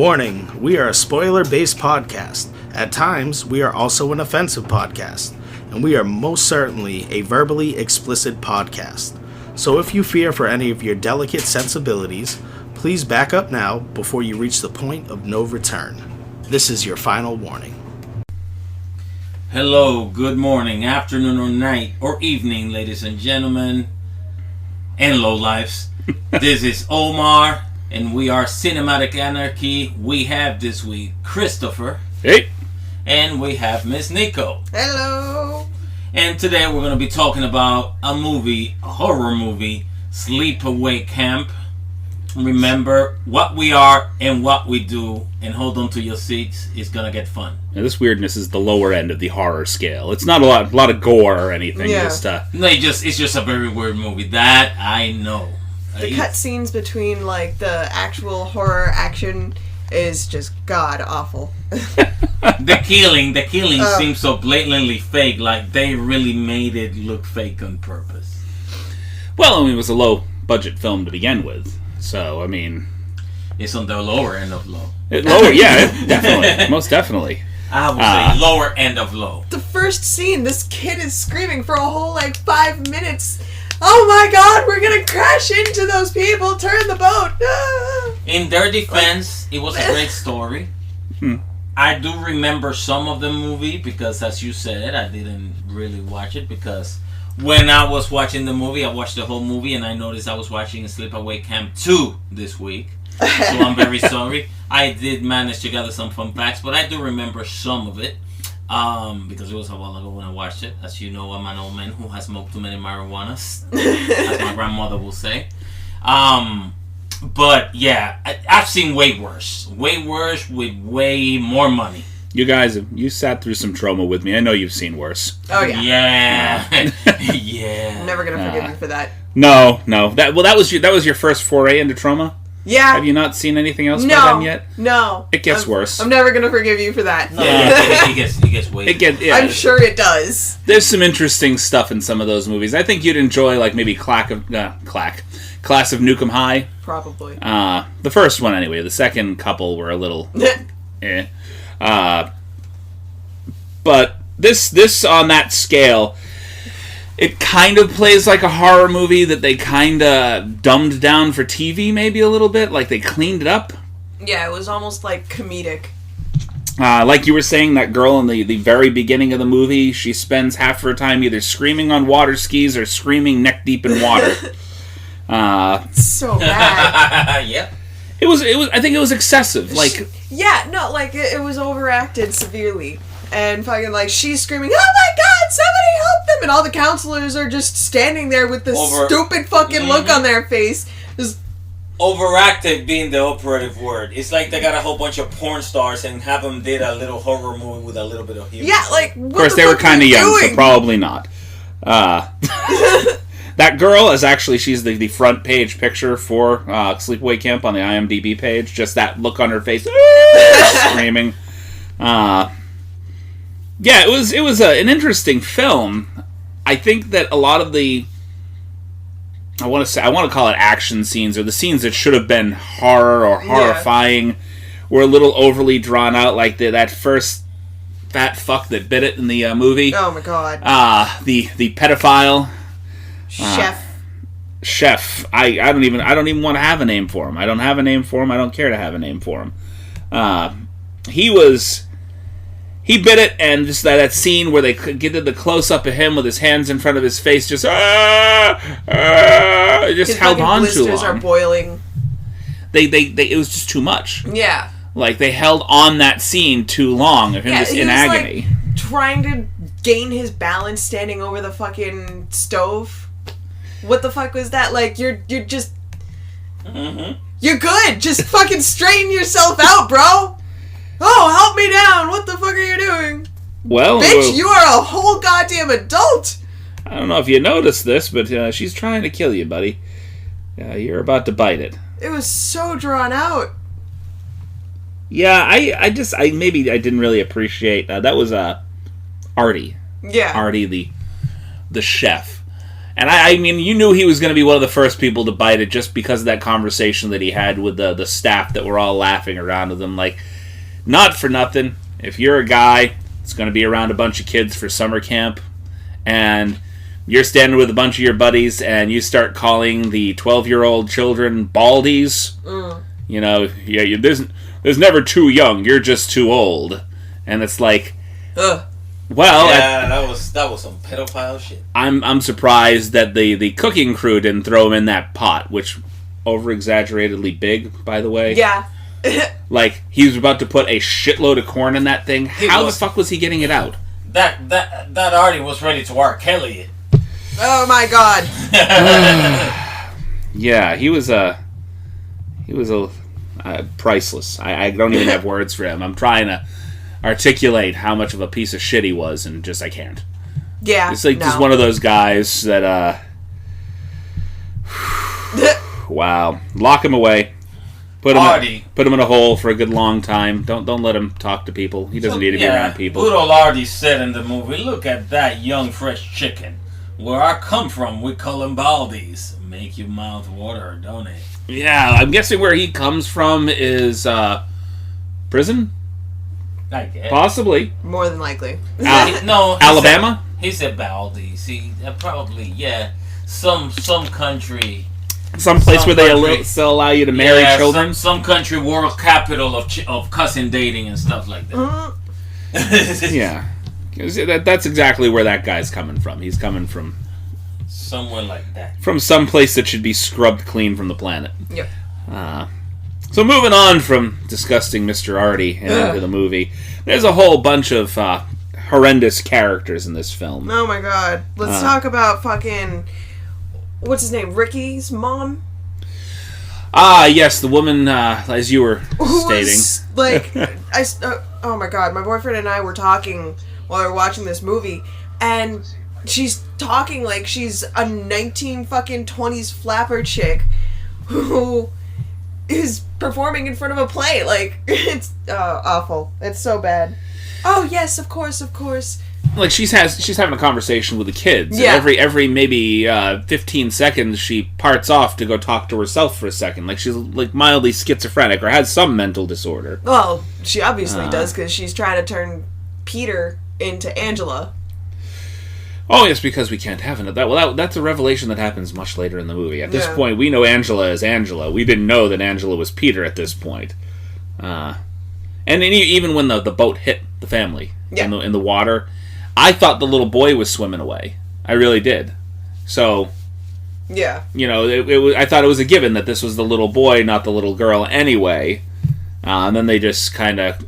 Warning, we are a spoiler-based podcast. At times, we are also an offensive podcast, and we are most certainly a verbally explicit podcast. So if you fear for any of your delicate sensibilities, please back up now before you reach the point of no return. This is your final warning. Hello, good morning, afternoon, or night, or evening, ladies and gentlemen, and lowlifes. This is Omar, and we are Cinematic Anarchy. We have this week Christopher. Hey. And we have Miss Nico. Hello. And today we're going to be talking about a horror movie, Sleepaway Camp. Remember what we are and what we do, and hold on to your seats. It's going to get fun. Now, this weirdness is the lower end of the horror scale. It's not a lot of gore or anything. Yeah. It's just a very weird movie. That I know. The cutscenes between like the actual horror action is just god awful. The killing seems so blatantly fake. Like they really made it look fake on purpose. Well, I mean, it was a low budget film to begin with, so I mean, it's on the lower end of low. Definitely, most definitely. I would say lower end of low. The first scene, this kid is screaming for a whole 5 minutes. Oh my god, we're gonna crash into those people, turn the boat. In their defense, it was a great story. I do remember some of the movie because, as you said, I didn't really watch it because when I was watching the movie, I watched the whole movie and I noticed I was watching Sleepaway Camp 2 this week. So I'm very sorry. I did manage to gather some fun facts, but I do remember some of it. Because it was a while ago when I watched it. As you know, I'm an old man who has smoked too many marijuanas, as my grandmother will say. But yeah, I've seen way worse with way more money. You guys, you sat through some trauma with me. I know you've seen worse. Oh yeah. Yeah. I'm never gonna forgive you for that. No. That was your first foray into trauma. Yeah. Have you not seen anything else by them yet? No. It gets worse. I'm never gonna forgive you for that. No, it gets way. I'm sure it does. There's some interesting stuff in some of those movies. I think you'd enjoy, maybe Class of Nukem High. Probably. The first one, anyway. The second couple were a little eh. But this on that scale, it kind of plays like a horror movie that they kind of dumbed down for TV maybe a little bit. Like they cleaned it up. Yeah, it was almost comedic. Like you were saying, that girl in the very beginning of the movie, she spends half her time either screaming on water skis or screaming neck deep in water. So bad. Yeah. It was. I think it was excessive. It was overacted severely. And fucking she's screaming, "Oh my god, somebody help them!" And all the counselors are just standing there with this stupid fucking look on their face. Just overacted being the operative word. It's like they got a whole bunch of porn stars and have them did a little horror movie with a little bit of humor. Yeah, of course they were kind of young, so probably not. That girl is actually, she's the front page picture for Sleepaway Camp on the IMDb page. Just that look on her face, screaming. Yeah, it was an interesting film. I think that a lot of the, I want to call it action scenes, or the scenes that should have been horror or horrifying, were a little overly drawn out. Like that first fat fuck that bit it in the movie. Oh my god. The pedophile chef. I don't even want to have a name for him. I don't have a name for him. I don't care to have a name for him. He bit it, and just that scene where they did the close-up of him with his hands in front of his face, just held on too long. Blisters are boiling. It was just too much. Yeah. They held on that scene too long of him just in agony. Trying to gain his balance standing over the fucking stove. What the fuck was that? You're just... Mm-hmm. You're good! Just fucking straighten yourself out, bro! Oh, help me down! What the fuck are you doing? Well... Bitch, you are a whole goddamn adult! I don't know if you noticed this, but she's trying to kill you, buddy. You're about to bite it. It was so drawn out. Yeah, I didn't really appreciate... that was Artie. Yeah. Artie, the chef. And I mean, you knew he was going to be one of the first people to bite it just because of that conversation that he had with the staff that were all laughing around with him. Like, not for nothing, if you're a guy that's going to be around a bunch of kids for summer camp, and you're standing with a bunch of your buddies, and you start calling the 12-year-old children baldies, you know, there's never too young, you're just too old. And it's like... Well, yeah, that was some pedophile shit. I'm surprised that the cooking crew didn't throw him in that pot, which over-exaggeratedly big, by the way. Yeah. Like, he was about to put a shitload of corn in that thing. How the fuck was he getting it out? That Artie was ready to R. Kelly it. Oh my god. Yeah, he was priceless. I don't even have words for him. I'm trying to articulate how much of a piece of shit he was, and just I can't. Yeah, it's like just one of those guys that wow, lock him away, put him in a hole for a good long time. Don't let him talk to people. He doesn't need to be around people. Good old Artie said in the movie, "Look at that young fresh chicken. Where I come from, we call them baldies. Make your mouth water, don't it?" Yeah, I'm guessing where he comes from is prison. I guess. Possibly. More than likely. No, Alabama? He said baldies. Probably, yeah. Some country. Some place where they still allow you to marry children? Some country world capital of cousin dating and stuff like that. Yeah. That's exactly where that guy's coming from. He's coming from... somewhere like that. From some place that should be scrubbed clean from the planet. Yep. So moving on from disgusting Mr. Artie into the movie, there's a whole bunch of horrendous characters in this film. Oh my god. Let's talk about fucking... what's his name? Ricky's mom? Yes, the woman, as you were stating. Like, oh my god, my boyfriend and I were talking while we were watching this movie, and she's talking like she's a 1920s flapper chick who is performing in front of a play. Like, it's awful. It's so bad. Oh yes, of course. Like she's having a conversation with the kids. Yeah. And every maybe 15 seconds she parts off to go talk to herself for a second. Like she's like mildly schizophrenic or has some mental disorder. Well, she obviously does, because she's trying to turn Peter into Angela. Oh, yes, because we can't have it. That's a revelation that happens much later in the movie. At this point, we know Angela as Angela. We didn't know that Angela was Peter at this point. And then even when the boat hit the family in the water, I thought the little boy was swimming away. I really did. So, yeah, you know, I thought it was a given that this was the little boy, not the little girl anyway. And then they just kind of...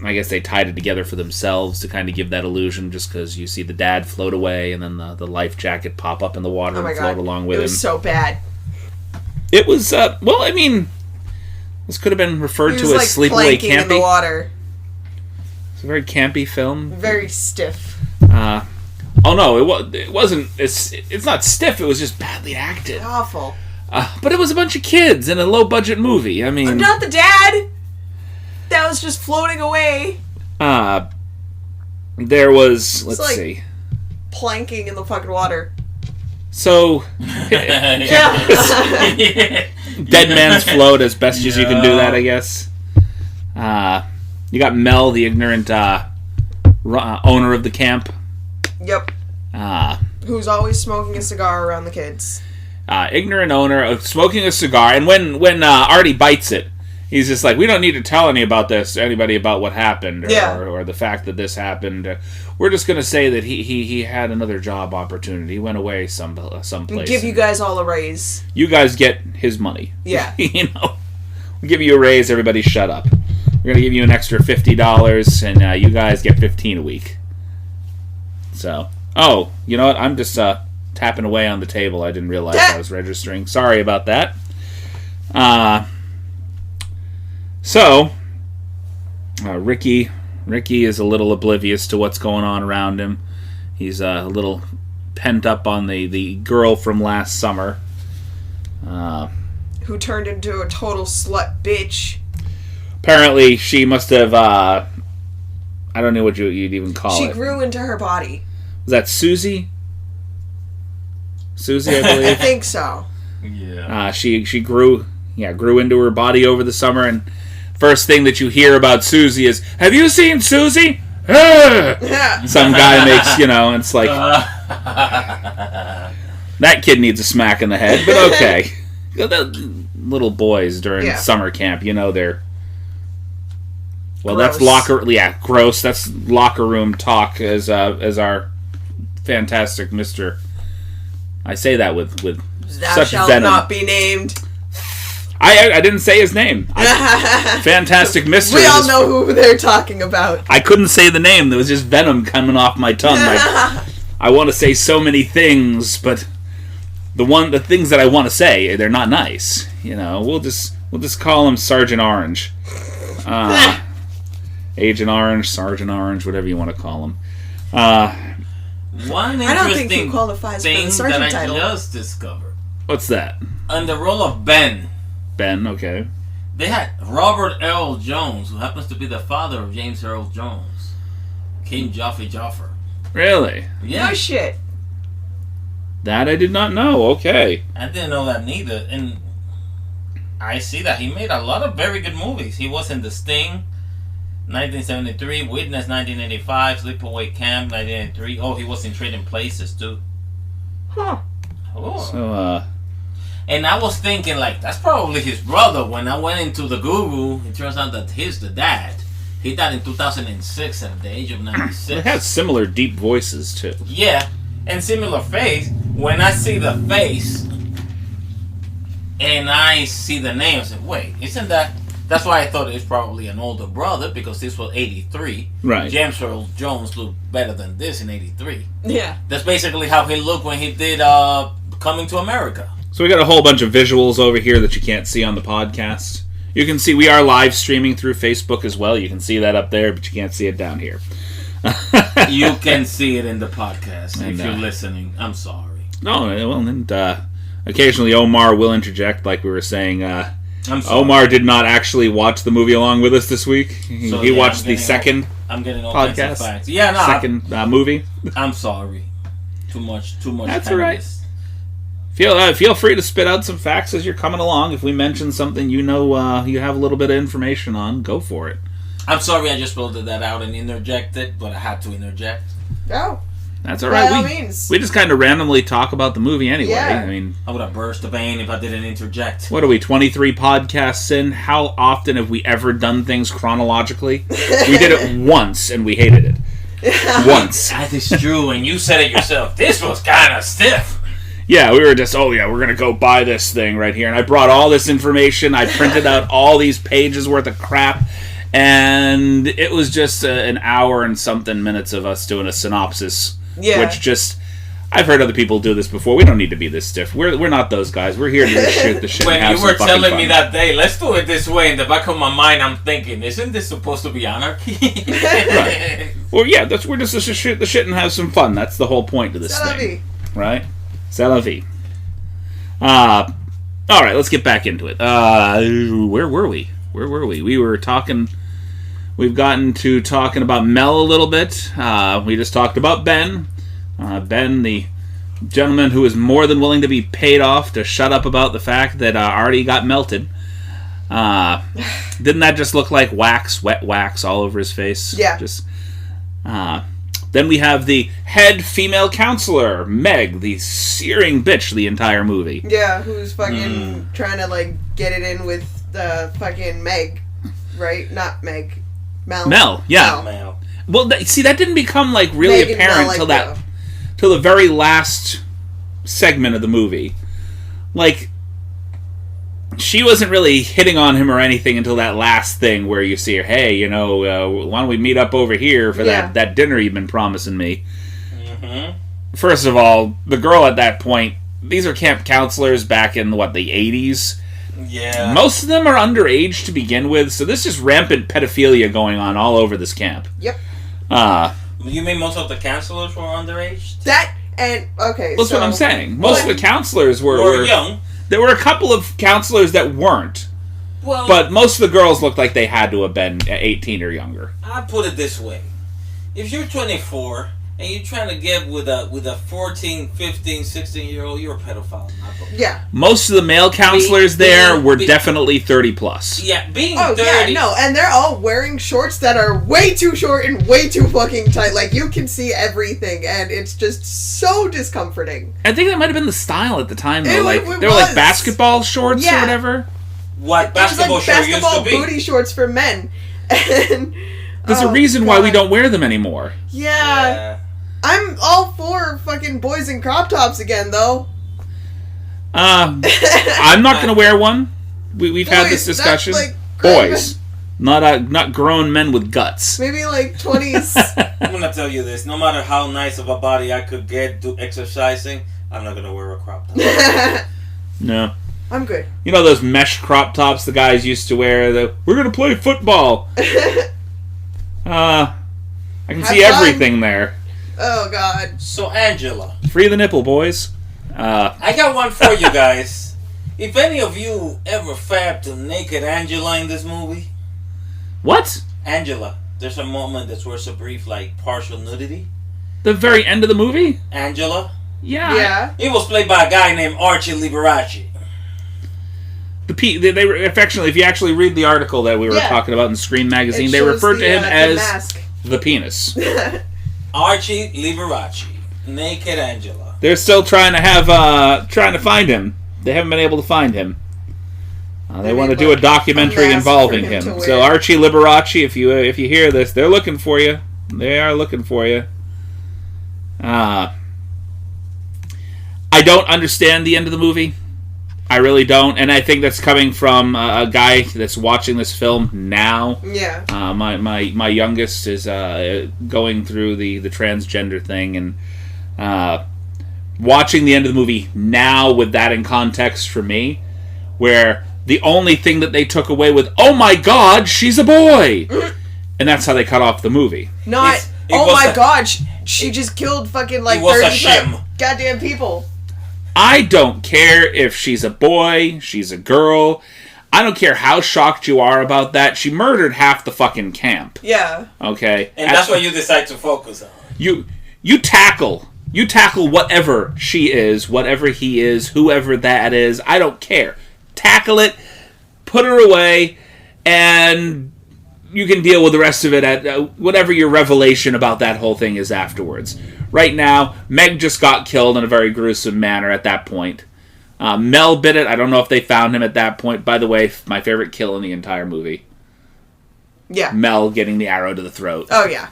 I guess they tied it together for themselves to kind of give that illusion, just because you see the dad float away and then the life jacket pop up in the water and float along with him. It was so bad. It was, well, I mean, this could have been referred to as Sleepaway Camp. In the water. It's a very campy film. Very stiff. Oh no, it wasn't. It's not stiff. It was just badly acted. Awful. But it was a bunch of kids in a low budget movie. I mean, not the dad. That was just floating away. There was, let's see, planking in the fucking water. So, dead man's float as best as you can do that, I guess. You got Mel, the ignorant owner of the camp. Yep. Who's always smoking a cigar around the kids. Ignorant owner of smoking a cigar, and when Artie bites it, he's just like, we don't need to tell anybody about what happened, or the fact that this happened. We're just going to say that he had another job opportunity. He went away someplace. Give you guys all a raise. You guys get his money. Yeah. You know, we'll give you a raise. Everybody shut up. We're going to give you an extra $50, and you guys get $15 a week. So, you know what? I'm just tapping away on the table. I didn't realize I was registering. Sorry about that. So, Ricky is a little oblivious to what's going on around him. He's a little pent up on the girl from last summer. Who turned into a total slut bitch. Apparently, she must have, I don't know what you'd even call it. She grew into her body. Was that Susie? Susie, I I believe. think so. Yeah. She grew into her body over the summer, and first thing that you hear about Susie is, "Have you seen Susie?" Yeah. Some guy makes, it's like, that kid needs a smack in the head, but okay. The little boys during summer camp, they're... Well, gross. That's gross. That's locker room talk, as our fantastic Mr. I say that with Thou such shalt venom. not be named. I didn't say his name. Fantastic Mr. We all know who they're talking about. I couldn't say the name. There was just venom coming off my tongue. I want to say so many things, but the things that I want to say, they're not nice. We'll just call him Sergeant Orange, Agent Orange, Sergeant Orange, whatever you want to call him. One I don't think he interesting qualifies for the thing sergeant that I title. just discovered. What's that? On the role of Ben, Okay. they had Robert Earl Jones, who happens to be the father of James Earl Jones, King Joffer. Really? Yeah, No shit. That I did not know. Okay. I didn't know that neither, and I see that he made a lot of very good movies. He was in The Sting, 1973, Witness, 1985, Sleepaway Camp, 1983. Oh, he was in Trading Places too. Huh. Oh. So, And I was thinking, that's probably his brother. When I went into the Google, it turns out that he's the dad. He died in 2006 at the age of 96. it has similar deep voices, too. Yeah, and similar face. When I see the face and I see the name, I said, wait, isn't that... That's why I thought it was probably an older brother, because this was 83. Right. James Earl Jones looked better than this in 83. Yeah. That's basically how he looked when he did Coming to America. So we got a whole bunch of visuals over here that you can't see on the podcast. You can see we are live streaming through Facebook as well. You can see that up there, but you can't see it down here. You can see it in the podcast And, if you're listening. I'm sorry. No, well, and occasionally Omar will interject, like we were saying. I'm sorry. Omar did not actually watch the movie along with us this week. So, he yeah, watched the second I'm getting all kinds of podcast. facts. Yeah, no. Second movie. I'm sorry. Too much. That's all right. cannabis. Feel free to spit out some facts as you're coming along. If we mention something you have a little bit of information on, go for it. I'm sorry I just spelled that out and interjected, but I had to interject. Oh. That's all right. By all means. We just kind of randomly talk about the movie anyway. Yeah. I mean, I would have burst the vein if I didn't interject. what are we, 23 podcasts in? How often have we ever done things chronologically? We did it once and we hated it. Once. That is true, and you said it yourself. This was kind of stiff. Yeah, we were just, we're going to go buy this thing right here. And I brought all this information. I printed out all these pages worth of crap. And it was just an hour and something minutes of us doing a synopsis. Yeah. Which just... I've heard other people do this before. We don't need to be this stiff. We're not those guys. We're here to just shoot the shit and When have you some were fucking telling fun. me that day, let's do it this way, in the back of my mind, I'm thinking, isn't this supposed to be anarchy? Right. Well, yeah, we're just to shoot the shit and have some fun. That's the whole point of this C'est la thing. vie. Right? C'est la vie. All right, let's get back into it. Where were we? We were talking... We've gotten to talking about Mel a little bit. We just talked about Ben. Ben, the gentleman who is more than willing to be paid off to shut up about the fact that Artie got melted. Didn't that just look like wax, wet wax all over his face? Yeah. Just. Then we have the head female counselor, Meg, the searing bitch the entire movie. Yeah, who's fucking trying to, get it in with fucking Meg, right? Not Meg. Mel, yeah. Mel. Well, see, that didn't become, really Meg and apparent Mel, till the very last segment of the movie. She wasn't really hitting on him or anything until that last thing where you see her, hey, why don't we meet up over here for that dinner you've been promising me? Mm-hmm. First of all, the girl at that point, these are camp counselors back in, the 80s? Yeah. Most of them are underage to begin with, so there's just rampant pedophilia going on all over this camp. Yep. You mean most of the counselors were underage? That's what I'm saying. Most of the counselors were young. There were a couple of counselors that weren't. Well, But most of the girls looked like they had to have been 18 or younger. I put it this way. If you're 24 and you're trying to get with a 14, 15, 16-year-old, you're a pedophile. Yeah. Most of the male counselors were definitely 30 plus. Yeah, being 30. Yeah, no, and they're all wearing shorts that are way too short and way too fucking tight. Like, you can see everything, and it's just so discomforting. I think that might have been the style at the time, though. They were was. like basketball shorts or whatever. What basketball shorts used to be? Booty shorts for men. And there's a reason why we don't wear them anymore. Yeah. I'm all for fucking boys in crop tops again, though. I'm not going to wear one. We've had this discussion. Boys. Not grown men with guts. Maybe like 20s. I'm going to tell you this. No matter how nice of a body I could get to exercising, I'm not going to wear a crop top. No. I'm good. You know those mesh crop tops the guys used to wear? We're going to play football. I can see everything there. Oh, God. So, Angela. Free the nipple, boys. I got one for you guys. If any of you ever fabbed to naked Angela in this movie. What? Angela. There's a moment that wears a brief, partial nudity. The very end of the movie? Angela? Yeah. He was played by a guy named Archie Liberace. They were affectionately, if you actually read the article that we were talking about in Screen Magazine, they referred to him as the penis. Archie Liberace, naked Angela. They're still trying to find him. They haven't been able to find him. They want to do a documentary involving him. So Archie Liberace, if you hear this, they're looking for you. They are looking for you. I don't understand the end of the movie. I really don't, and I think that's coming from a guy that's watching this film now. Yeah. My youngest is going through the transgender thing, and watching the end of the movie now with that in context for me, where the only thing that they took away with, oh my God, she's a boy, and that's how they cut off the movie. Not, oh my God, she just killed fucking 30 goddamn people. I don't care if she's a boy, she's a girl. I don't care how shocked you are about that. She murdered half the fucking camp. Yeah. Okay? And that's what you decide to focus on. You tackle whatever she is, whatever he is, whoever that is. I don't care. Tackle it, put her away, and you can deal with the rest of it at whatever your revelation about that whole thing is afterwards. Right now, Meg just got killed in a very gruesome manner at that point. Mel bit it. I don't know if they found him at that point. By the way, my favorite kill in the entire movie. Yeah. Mel getting the arrow to the throat. Oh, yeah.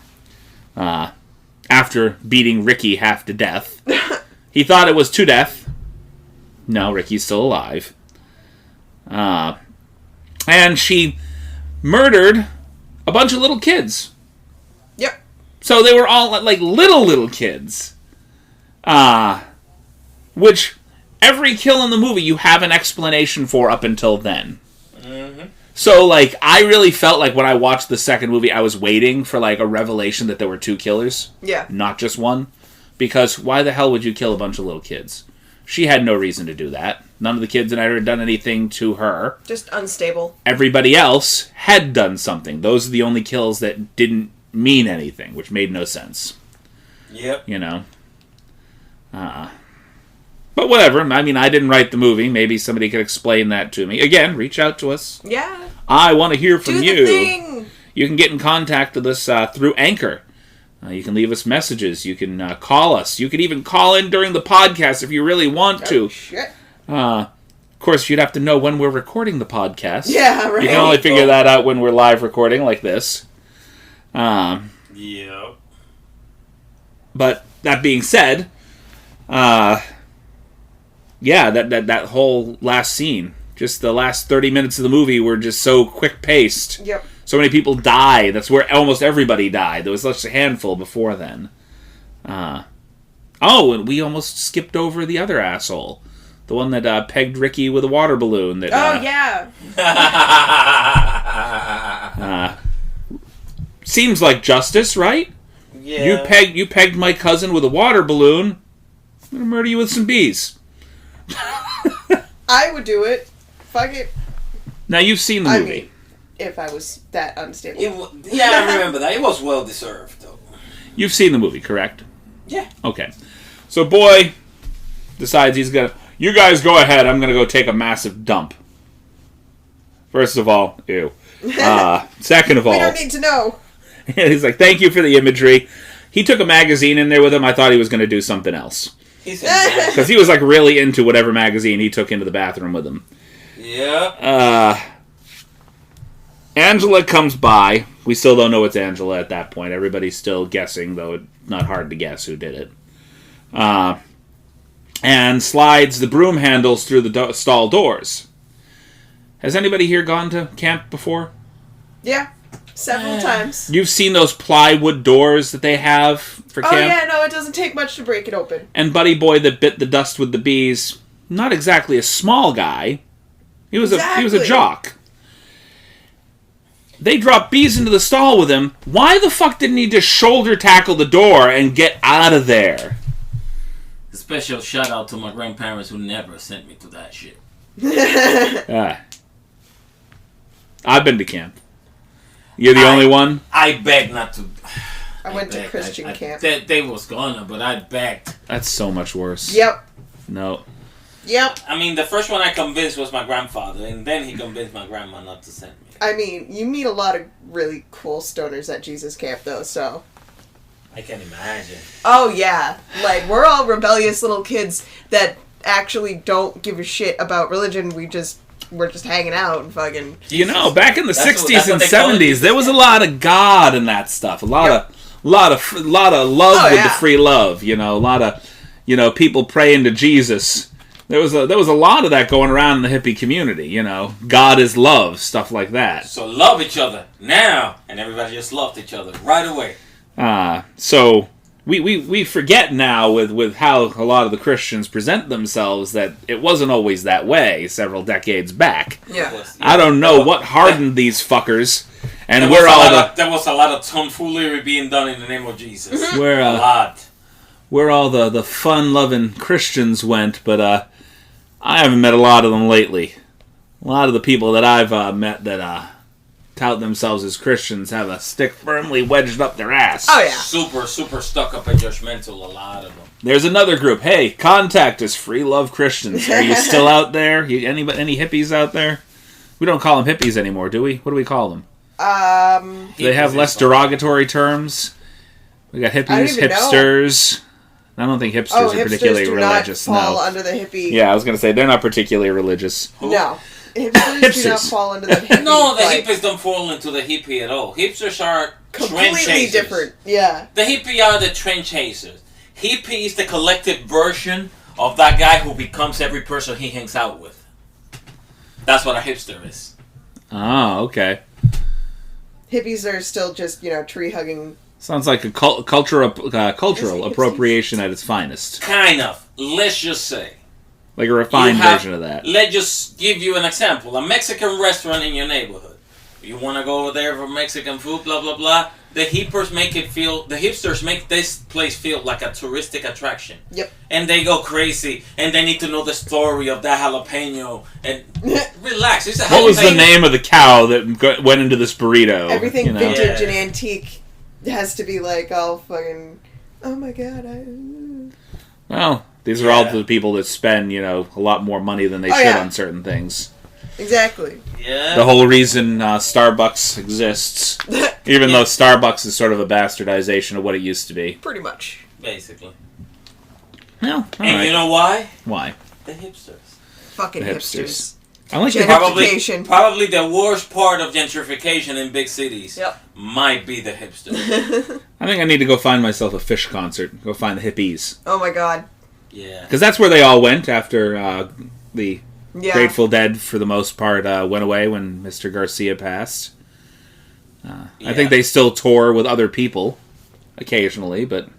After beating Ricky half to death. He thought it was to death. No, Ricky's still alive. And she murdered a bunch of little kids. Yep. So they were all like little kids. Which every kill in the movie you have an explanation for up until then. Mm-hmm. So I really felt like when I watched the second movie, I was waiting for a revelation that there were two killers. Yeah. Not just one. Because why the hell would you kill a bunch of little kids? She had no reason to do that. None of the kids had ever done anything to her. Just unstable. Everybody else had done something. Those are the only kills that didn't mean anything, which made no sense. Yep. You know? But whatever. I mean, I didn't write the movie. Maybe somebody could explain that to me. Again, reach out to us. Yeah. I want to hear from you. Do the thing. You can get in contact with us through Anchor. You can leave us messages. You can call us. You can even call in during the podcast if you really want to. Shit. Of course, you'd have to know when we're recording the podcast. Yeah, right. You can only figure that out when we're live recording like this. Yeah. But that being said, yeah, that whole last scene, just the last 30 minutes of the movie were just so quick-paced. Yep. So many people died. That's where almost everybody died. There was just a handful before then. And we almost skipped over the other asshole. The one that pegged Ricky with a water balloon. That, yeah. Seems like justice, right? Yeah. You pegged my cousin with a water balloon. I'm going to murder you with some bees. I would do it. Fuck it. Now, you've seen the movie. Mean, if I was that unstable. I remember that. It was well deserved, though. You've seen the movie, correct? Yeah. Okay. So boy decides he's gonna... You guys go ahead. I'm gonna go take a massive dump. First of all, ew. Second of all... We don't need to know. He's like, thank you for the imagery. He took a magazine in there with him. I thought he was gonna do something else. Because he was like really into whatever magazine he took into the bathroom with him. Yeah. Angela comes by. We still don't know it's Angela at that point. Everybody's still guessing, though it's not hard to guess who did it. And slides the broom handles through the stall doors. Has anybody here gone to camp before? Yeah. Several times. You've seen those plywood doors that they have for camp? Oh, yeah, no, it doesn't take much to break it open. And Buddy Boy that bit the dust with the bees, not exactly a small guy. He was a jock. They dropped bees into the stall with him. Why the fuck didn't he just shoulder tackle the door and get out of there? A special shout out to my grandparents who never sent me to that shit. I've been to camp. You're the only one? I begged not to. I went to Christian camp. They was gonna, but I begged. That's so much worse. Yep. No. Yep. I mean, the first one I convinced was my grandfather, and then he convinced my grandma not to send me. I mean, you meet a lot of really cool stoners at Jesus Camp, though, so... I can imagine. Oh, yeah. Like, we're all rebellious little kids that actually don't give a shit about religion. We're just hanging out and fucking... You know, back in the 60s and 70s, there was a lot of God in that stuff. A lot of love with the free love. You know, a lot of, people praying to Jesus. There was a lot of that going around in the hippie community, God is love, stuff like that. So love each other now, and everybody just loved each other right away. So we forget now with how a lot of the Christians present themselves that it wasn't always that way several decades back. Yeah. I don't know what hardened these fuckers, and there was a lot of tomfoolery being done in the name of Jesus. A lot. Where all the fun-loving Christians went, but I haven't met a lot of them lately. A lot of the people that I've met that tout themselves as Christians have a stick firmly wedged up their ass. Oh, yeah. Super, super stuck up and judgmental, a lot of them. There's another group. Hey, contact us, Free Love Christians. Are you still out there? Any hippies out there? We don't call them hippies anymore, do we? What do we call them? Do they have less derogatory terms? We got hippies, hipsters. I don't think hipsters are particularly religious. Do not fall under the hippie. Yeah, I was going to say, they're not particularly religious. No. Hipsters do not fall into the hippie. No, the hippies don't fall into the hippie at all. Hipsters are trend chasers. Completely different, yeah. The hippie are the trend chasers. Hippie is the collective version of that guy who becomes every person he hangs out with. That's what a hipster is. Oh, okay. Hippies are still just, tree-hugging... Sounds like a cultural appropriation at its finest. Kind of. Let's just say. Like a refined version of that. Let's just give you an example. A Mexican restaurant in your neighborhood. You want to go over there for Mexican food, blah, blah, blah. The hipsters make this place feel like a touristic attraction. Yep. And they go crazy, and they need to know the story of that jalapeno. And relax. It's a jalapeno. What was the name of the cow that went into this burrito? Everything vintage and antique has to be like all fucking, oh my god. Well, these are all the people that spend, a lot more money than they should on certain things. Exactly. Yeah. The whole reason Starbucks exists, even though Starbucks is sort of a bastardization of what it used to be. Pretty much. Basically. Well, and you know why? Why? The hipsters. Fucking hipsters. I like gentrification. Probably the worst part of gentrification in big cities might be the hipsters. I think I need to go find myself a Fish concert. Go find the hippies. Oh my god. Yeah. Because that's where they all went after the Grateful Dead, for the most part, went away when Mr. Garcia passed. I think they still tour with other people occasionally, but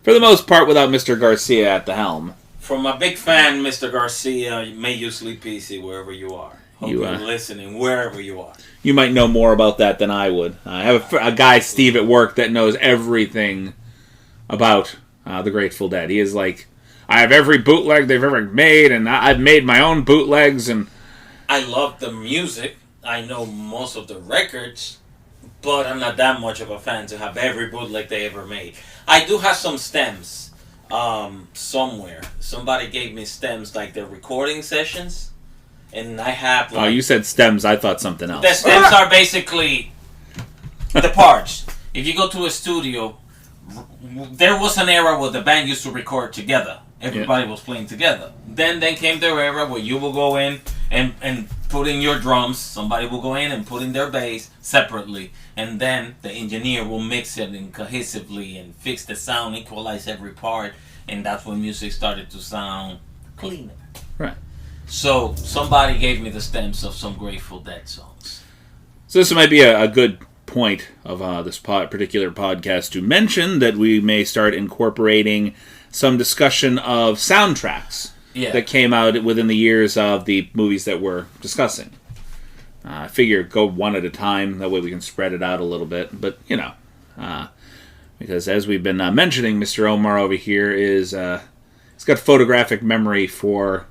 for the most part without Mr. Garcia at the helm. From a big fan, Mr. Garcia, may you sleep easy wherever you are. Hope you're listening wherever you are. You might know more about that than I would. I have a guy, Steve, at work that knows everything about the Grateful Dead. He is like, I have every bootleg they've ever made, and I've made my own bootlegs. And I love the music. I know most of the records, but I'm not that much of a fan to have every bootleg they ever made. I do have some stems somewhere. Somebody gave me stems, like their recording sessions, and I have. Like, oh, you said stems. I thought something else. The stems are basically the parts. If you go to a studio, there was an era where the band used to record together. Everybody was playing together. Then came their era where you will go in and put in your drums. Somebody will go in and put in their bass separately. And then the engineer will mix it in cohesively and fix the sound, equalize every part. And that's when music started to sound cleaner. Right. So somebody gave me the stems of some Grateful Dead songs. So this might be a good point of this particular podcast to mention that we may start incorporating some discussion of soundtracks that came out within the years of the movies that we're discussing. I figure go one at a time, that way we can spread it out a little bit. But, because as we've been mentioning, Mr. Omar over here is, he's got photographic memory for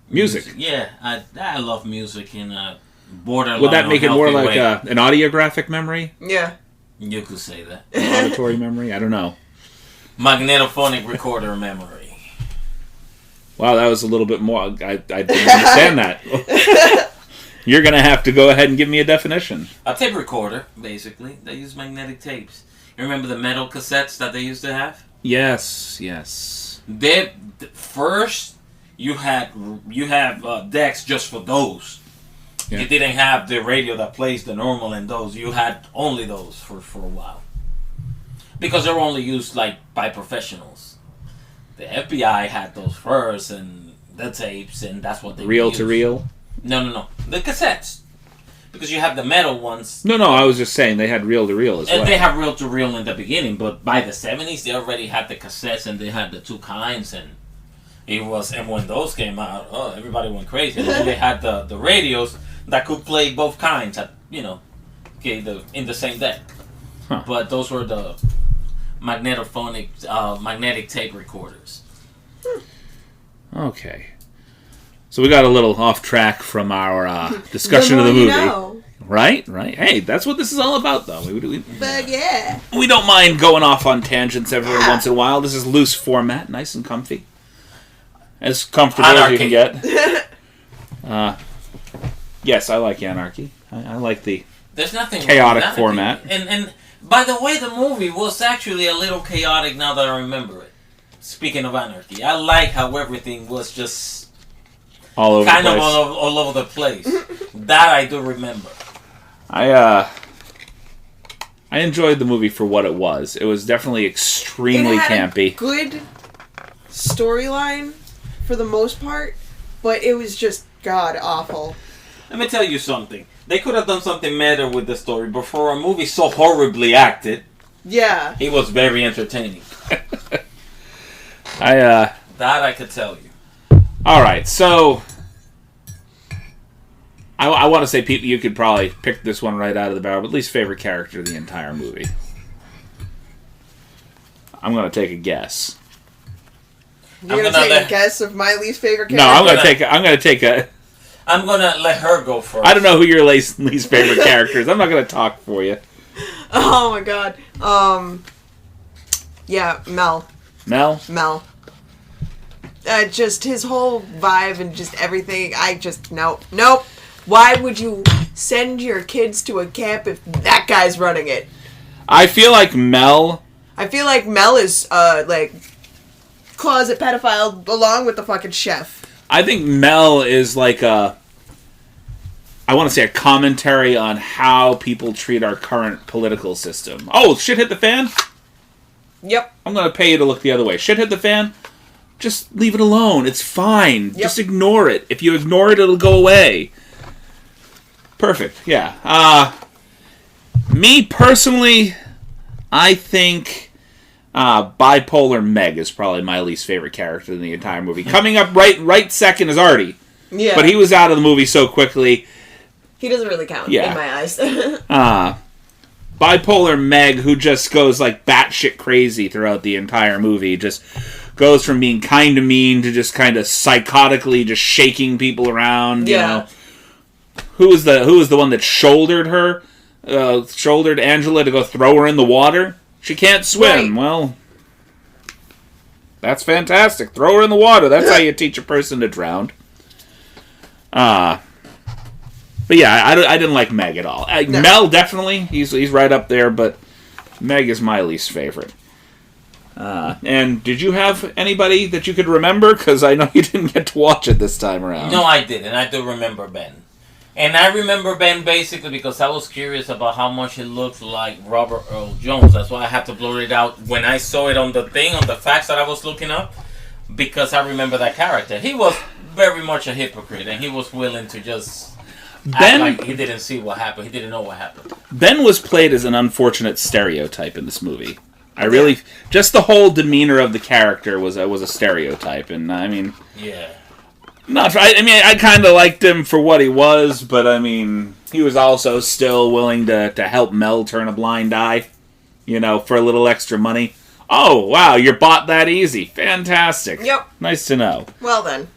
music. Yeah, I love music in a borderline. Would that make it more like way. An audiographic memory? Yeah. You could say that. An auditory memory? I don't know. Magnetophonic recorder memory. Wow, that was a little bit more. I didn't understand that. You're going to have to go ahead and give me a definition. A tape recorder, basically. They use magnetic tapes. You remember the metal cassettes that they used to have? Yes. First, you have decks just for those. Yeah. You didn't have the radio that plays the normal in those. You had only those for a while. Because they were only used by professionals. The FBI had those first, and the tapes, and that's what they Reel used. to reel? No. The cassettes. Because you have the metal ones. No, I was just saying they had reel to reel as well. And they have reel to reel in the beginning, but by the 70s they already had the cassettes, and they had the two kinds, and when those came out, everybody went crazy. And then they had the radios that could play both kinds in the same deck. Huh. But those were the magnetic tape recorders. Okay. So we got a little off track from our discussion of the movie. Right? Hey, that's what this is all about, though. But yeah. We don't mind going off on tangents every once in a while. This is loose format, nice and comfy. As comfortable as you can get. Yes, I like Anarchy. I like the There's nothing chaotic wrong with format. And by the way, the movie was actually a little chaotic now that I remember it. Speaking of Anarchy, I like how everything was just all over kind the of place. all over the place. That I do remember. I enjoyed the movie for what it was. It was definitely extremely campy. A good storyline for the most part, but it was just god awful. Let me tell you something. They could have done something better with the story, but for a movie so horribly acted, it was very entertaining. That I could tell you. All right, so I want to say, Pete, you could probably pick this one right out of the barrel, but least favorite character of the entire movie. I'm going to take a guess. You're going to take a guess of my least favorite character? No, I'm going to take a. I'm going to let her go first. I don't know who your least favorite character is. I'm not going to talk for you. Oh my god. Yeah, Mel. Mel? Just his whole vibe and just everything. Nope. Why would you send your kids to a camp if that guy's running it? I feel like Mel is, closet pedophile along with the fucking chef. I think Mel is like I want to say a commentary on how people treat our current political system. Oh, shit hit the fan? Yep. I'm going to pay you to look the other way. Shit hit the fan? Just leave it alone. It's fine. Yep. Just ignore it. If you ignore it, it'll go away. Perfect. Yeah. Me personally, I think Bipolar Meg is probably my least favorite character in the entire movie. Coming up right second is Artie. Yeah. But he was out of the movie so quickly. He doesn't really count in my eyes. Bipolar Meg, who just goes like batshit crazy throughout the entire movie, just goes from being kind of mean to just kind of psychotically just shaking people around. You know, who was the one that shouldered her? shouldered Angela to go throw her in the water. She can't swim. Right. Well, that's fantastic. Throw her in the water. That's how you teach a person to drown. But yeah, I didn't like Meg at all. No. Mel, definitely. He's right up there, but Meg is my least favorite. And did you have anybody that you could remember? Because I know you didn't get to watch it this time around. No, I didn't. I do remember Ben. And I remember Ben basically because I was curious about how much it looked like Robert Earl Jones. That's why I had to blur it out when I saw it on the thing, on the facts that I was looking up. Because I remember that character. He was very much a hypocrite, and he was willing to just act like he didn't see what happened. He didn't know what happened. Ben was played as an unfortunate stereotype in this movie. Just the whole demeanor of the character was a stereotype, and I mean, yeah. I kind of liked him for what he was, but I mean, he was also still willing to help Mel turn a blind eye, for a little extra money. Oh, wow, you're bought that easy. Fantastic. Yep. Nice to know. Well then.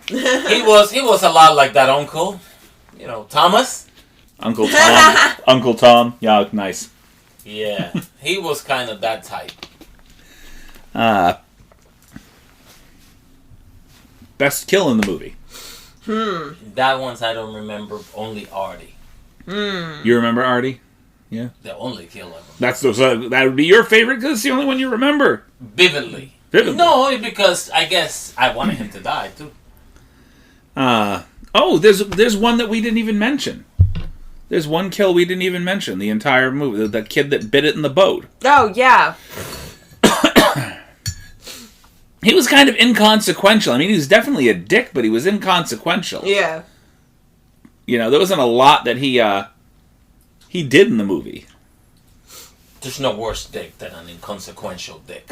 He was a lot like that uncle, Thomas. Uncle Tom. Uncle Tom. Yeah, nice. Yeah, he was kind of that type. Best kill in the movie. That one's I don't remember. Only Artie. You remember Artie? Yeah. The only kill of him. That would be your favorite because it's the only one you remember. Vividly. Vividly. No, because I guess I wanted him to die too. There's one that we didn't even mention. There's one kill we didn't even mention. The entire movie. The kid that bit it in the boat. Oh, yeah. He was kind of inconsequential. I mean, he was definitely a dick, but he was inconsequential. Yeah. There wasn't a lot that he did in the movie. There's no worse dick than an inconsequential dick.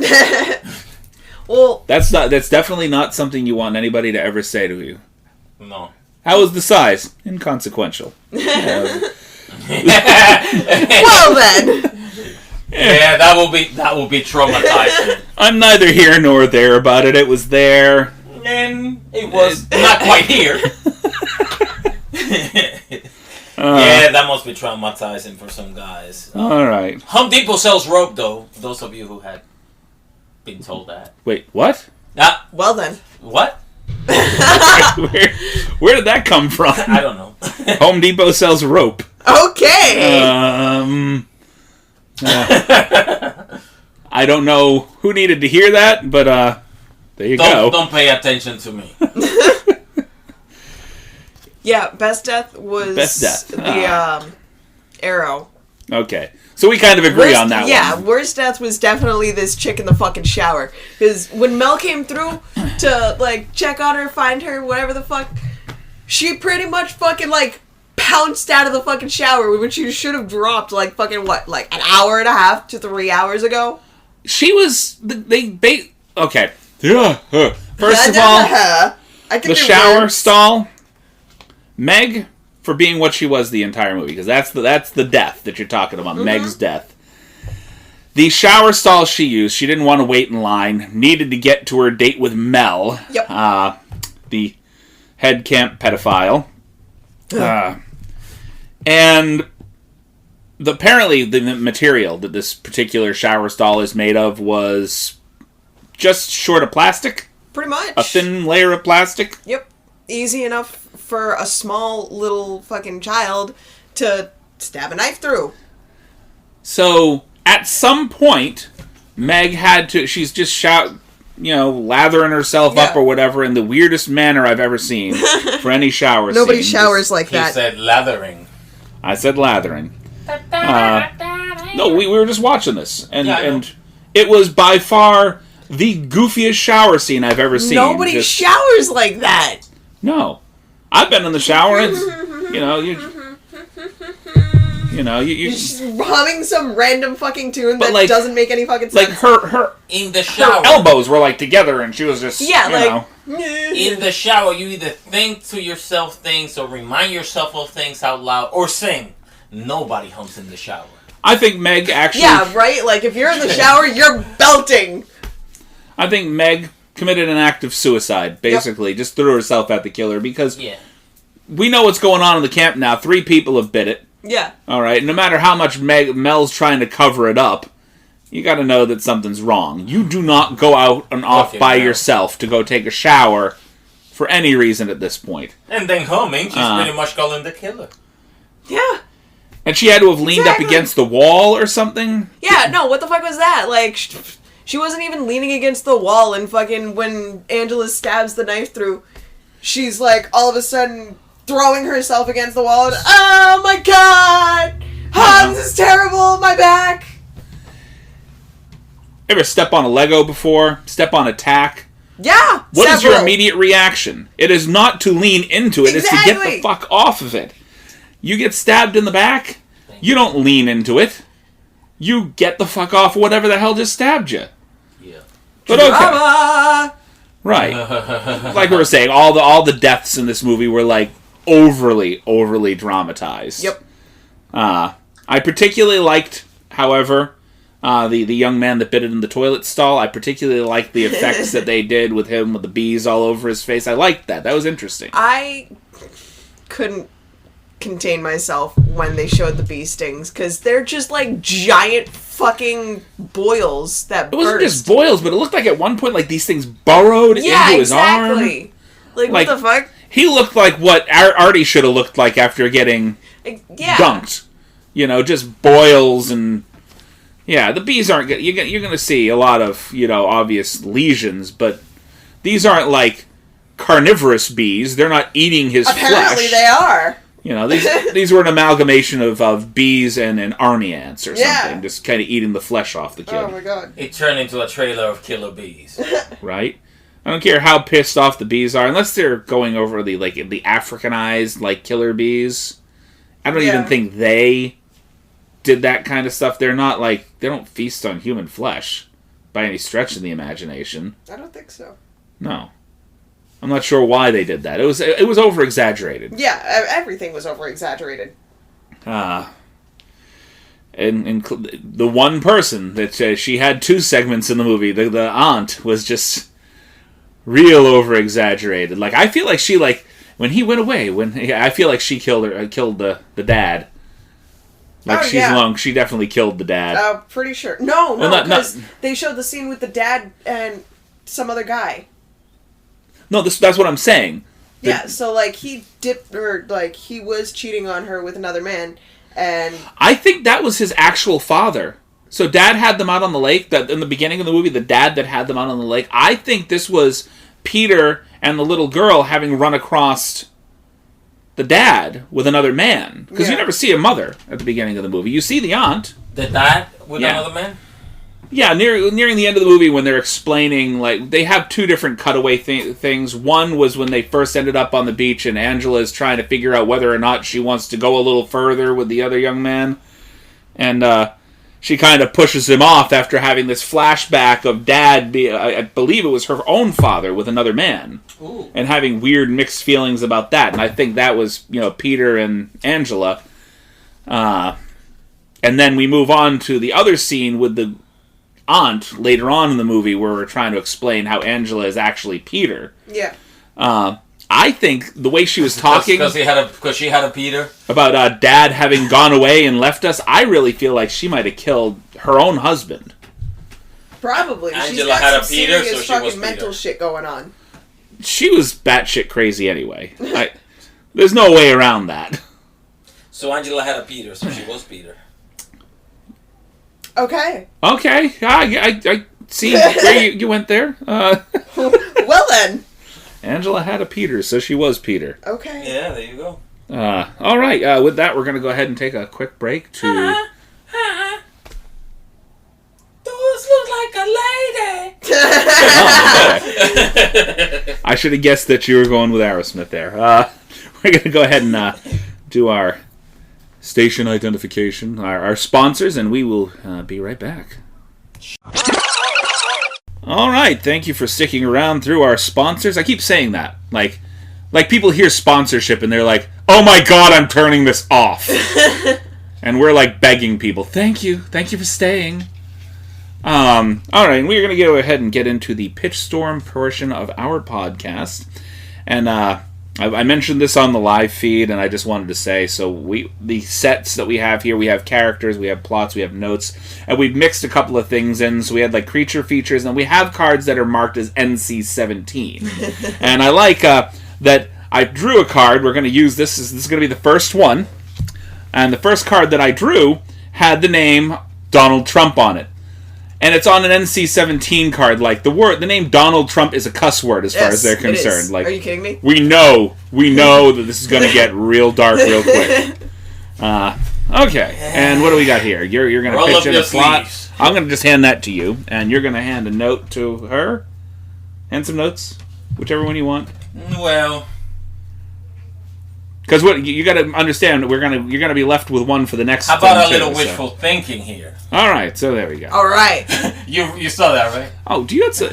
Well, That's definitely not something you want anybody to ever say to you. No. How was the size? Inconsequential. well then. Yeah, that will be traumatizing. I'm neither here nor there about it. It was there. And it was not quite here. Yeah, that must be traumatizing for some guys. All right. Home Depot sells rope, though. For those of you who had been told that. Wait, what? Well then. What? Where did that come from? I don't know. Home Depot sells rope. Okay. I don't know who needed to hear that, but there you go. Don't pay attention to me. Yeah, best death was the arrow. Okay. So we kind of agree on that one. Yeah, worst death was definitely this chick in the fucking shower. Because when Mel came through to, check on her, find her, whatever the fuck, she pretty much fucking, pounced out of the fucking shower when she should have dropped, an hour and a half to 3 hours ago? She was... Okay. First of all, the shower stall... Meg, for being what she was the entire movie, because that's the death that you're talking about, Meg's death. The shower stall she used, she didn't want to wait in line, needed to get to her date with Mel, the head camp pedophile. And apparently the material that this particular shower stall is made of was just short of plastic. Pretty much. A thin layer of plastic. Yep. Easy enough for a small little fucking child to stab a knife through. So, at some point, Meg had to... She's just lathering herself up or whatever in the weirdest manner I've ever seen for any shower scene. Nobody showers like that. He said lathering. I said lathering. No, we were just watching this. And it was by far the goofiest shower scene I've ever seen. Nobody showers like that. No. I've been in the shower and, You're just humming some random fucking tune that doesn't make any fucking sense. Her in the shower, her elbows were together, and she was just in the shower. You either think to yourself things or remind yourself of things out loud or sing. Nobody hums in the shower. I think Meg actually. Yeah, right. If you're in the shower, you're belting. I think Meg committed an act of suicide. Basically, just threw herself at the killer because we know what's going on in the camp now. 3 people have bit it. Yeah. All right? No matter how much Mel's trying to cover it up, you got to know that something's wrong. You do not go out and off by yourself to go take a shower for any reason at this point. And then coming, she's pretty much calling the killer. Yeah. And she had to have leaned up against the wall or something? Yeah, no, what the fuck was that? Like, she wasn't even leaning against the wall, and fucking when Angela stabs the knife through, she's like, all of a sudden, throwing herself against the wall, and, oh my god! Oh, this is terrible, my back! Ever step on a Lego before? Step on a tack? Yeah! What is your immediate reaction? It is not to lean into it, it's to get the fuck off of it. You get stabbed in the back, you don't lean into it. You get the fuck off whatever the hell just stabbed you. Yeah. But okay. Right. Like we were saying, all the deaths in this movie were like overly dramatized. Yep. I particularly liked, however, the young man that bit it in the toilet stall. I particularly liked the effects that they did with him with the bees all over his face. I liked that. That was interesting. I couldn't contain myself when they showed the bee stings, because they're just like giant fucking boils that burst. It wasn't just boils, but it looked like at one point like these things burrowed into his arm. Like, what the fuck? He looked like what Artie should have looked like after getting dunked. You know, just boils and... Yeah, the bees aren't good. You're going to see a lot of, obvious lesions, but these aren't like carnivorous bees. They're not eating his flesh. Apparently they are. These were an amalgamation of bees and army ants or something, just kind of eating the flesh off the kid. Oh my god. It turned into a trailer of killer bees. Right? I don't care how pissed off the bees are, unless they're going over the Africanized, killer bees. I don't even think they did that kind of stuff. They're not they don't feast on human flesh by any stretch of the imagination. I don't think so. No. I'm not sure why they did that. It was over exaggerated. Yeah, everything was over exaggerated. And the one person that she had two segments in the movie, the aunt, was just real over exaggerated. I feel like she when he went away, I feel like she killed the dad. She definitely killed the dad. Pretty sure. No, because they showed the scene with the dad and some other guy. No, that's what I'm saying. Yeah, so he dipped, or he was cheating on her with another man, and I think that was his actual father. So Dad had them out on the lake. That in the beginning of the movie, the dad that had them out on the lake. I think this was Peter and the little girl having run across the dad with another man, because you never see a mother at the beginning of the movie. You see the aunt. The dad with another man. Yeah, nearing the end of the movie when they're explaining, they have two different cutaway things. One was when they first ended up on the beach and Angela is trying to figure out whether or not she wants to go a little further with the other young man. And she kind of pushes him off after having this flashback of Dad, I believe it was her own father, with another man. Ooh. And having weird mixed feelings about that. And I think that was, Peter and Angela. And then we move on to the other scene with the aunt later on in the movie where we're trying to explain how Angela is actually Peter. Yeah. I think the way she was talking... Because she had a Peter? About Dad having gone away and left us, I really feel like she might have killed her own husband. Probably. Angela She's got had some a Peter, serious so she fucking was mental Peter. shit going on. She was batshit crazy anyway. There's no way around that. So Angela had a Peter, so she was Peter. Okay. Okay. I see where you went there. Well then. Angela had a Peter, so she was Peter. Okay. Yeah, there you go. All right. With that, we're going to go ahead and take a quick break to... Those look like a lady. I should have guessed that you were going with Aerosmith there. We're going to go ahead and do our station identification, our sponsors, and we will be right back. All right, thank you for sticking around through our sponsors. I keep saying that. Like people hear sponsorship and they're like, oh my god, I'm turning this off. And we're begging people, thank you for staying. All right, we're going to go ahead and get into the pitch storm portion of our podcast. And I mentioned this on the live feed, and I just wanted to say, so the sets that we have here, we have characters, we have plots, we have notes, and we've mixed a couple of things in. So we had like creature features, and we have cards that are marked as NC-17. And I like that I drew a card. We're going to use this. This is going to be the first one. And the first card that I drew had the name Donald Trump on it. And it's on an NC-17 card. Like the name Donald Trump is a cuss word as far as they're concerned. Like, are you kidding me? We know that this is going to get real dark real quick. Okay, and what do we got here? You're going to pitch in a plot. I'm going to just hand that to you, and you're going to hand a note to her. Hand some notes, whichever one you want. Well, because what you got to understand, you're gonna be left with one for the next. How about a little wishful thinking here? All right, so there we go. All right, you saw that, right? Oh, do you have to?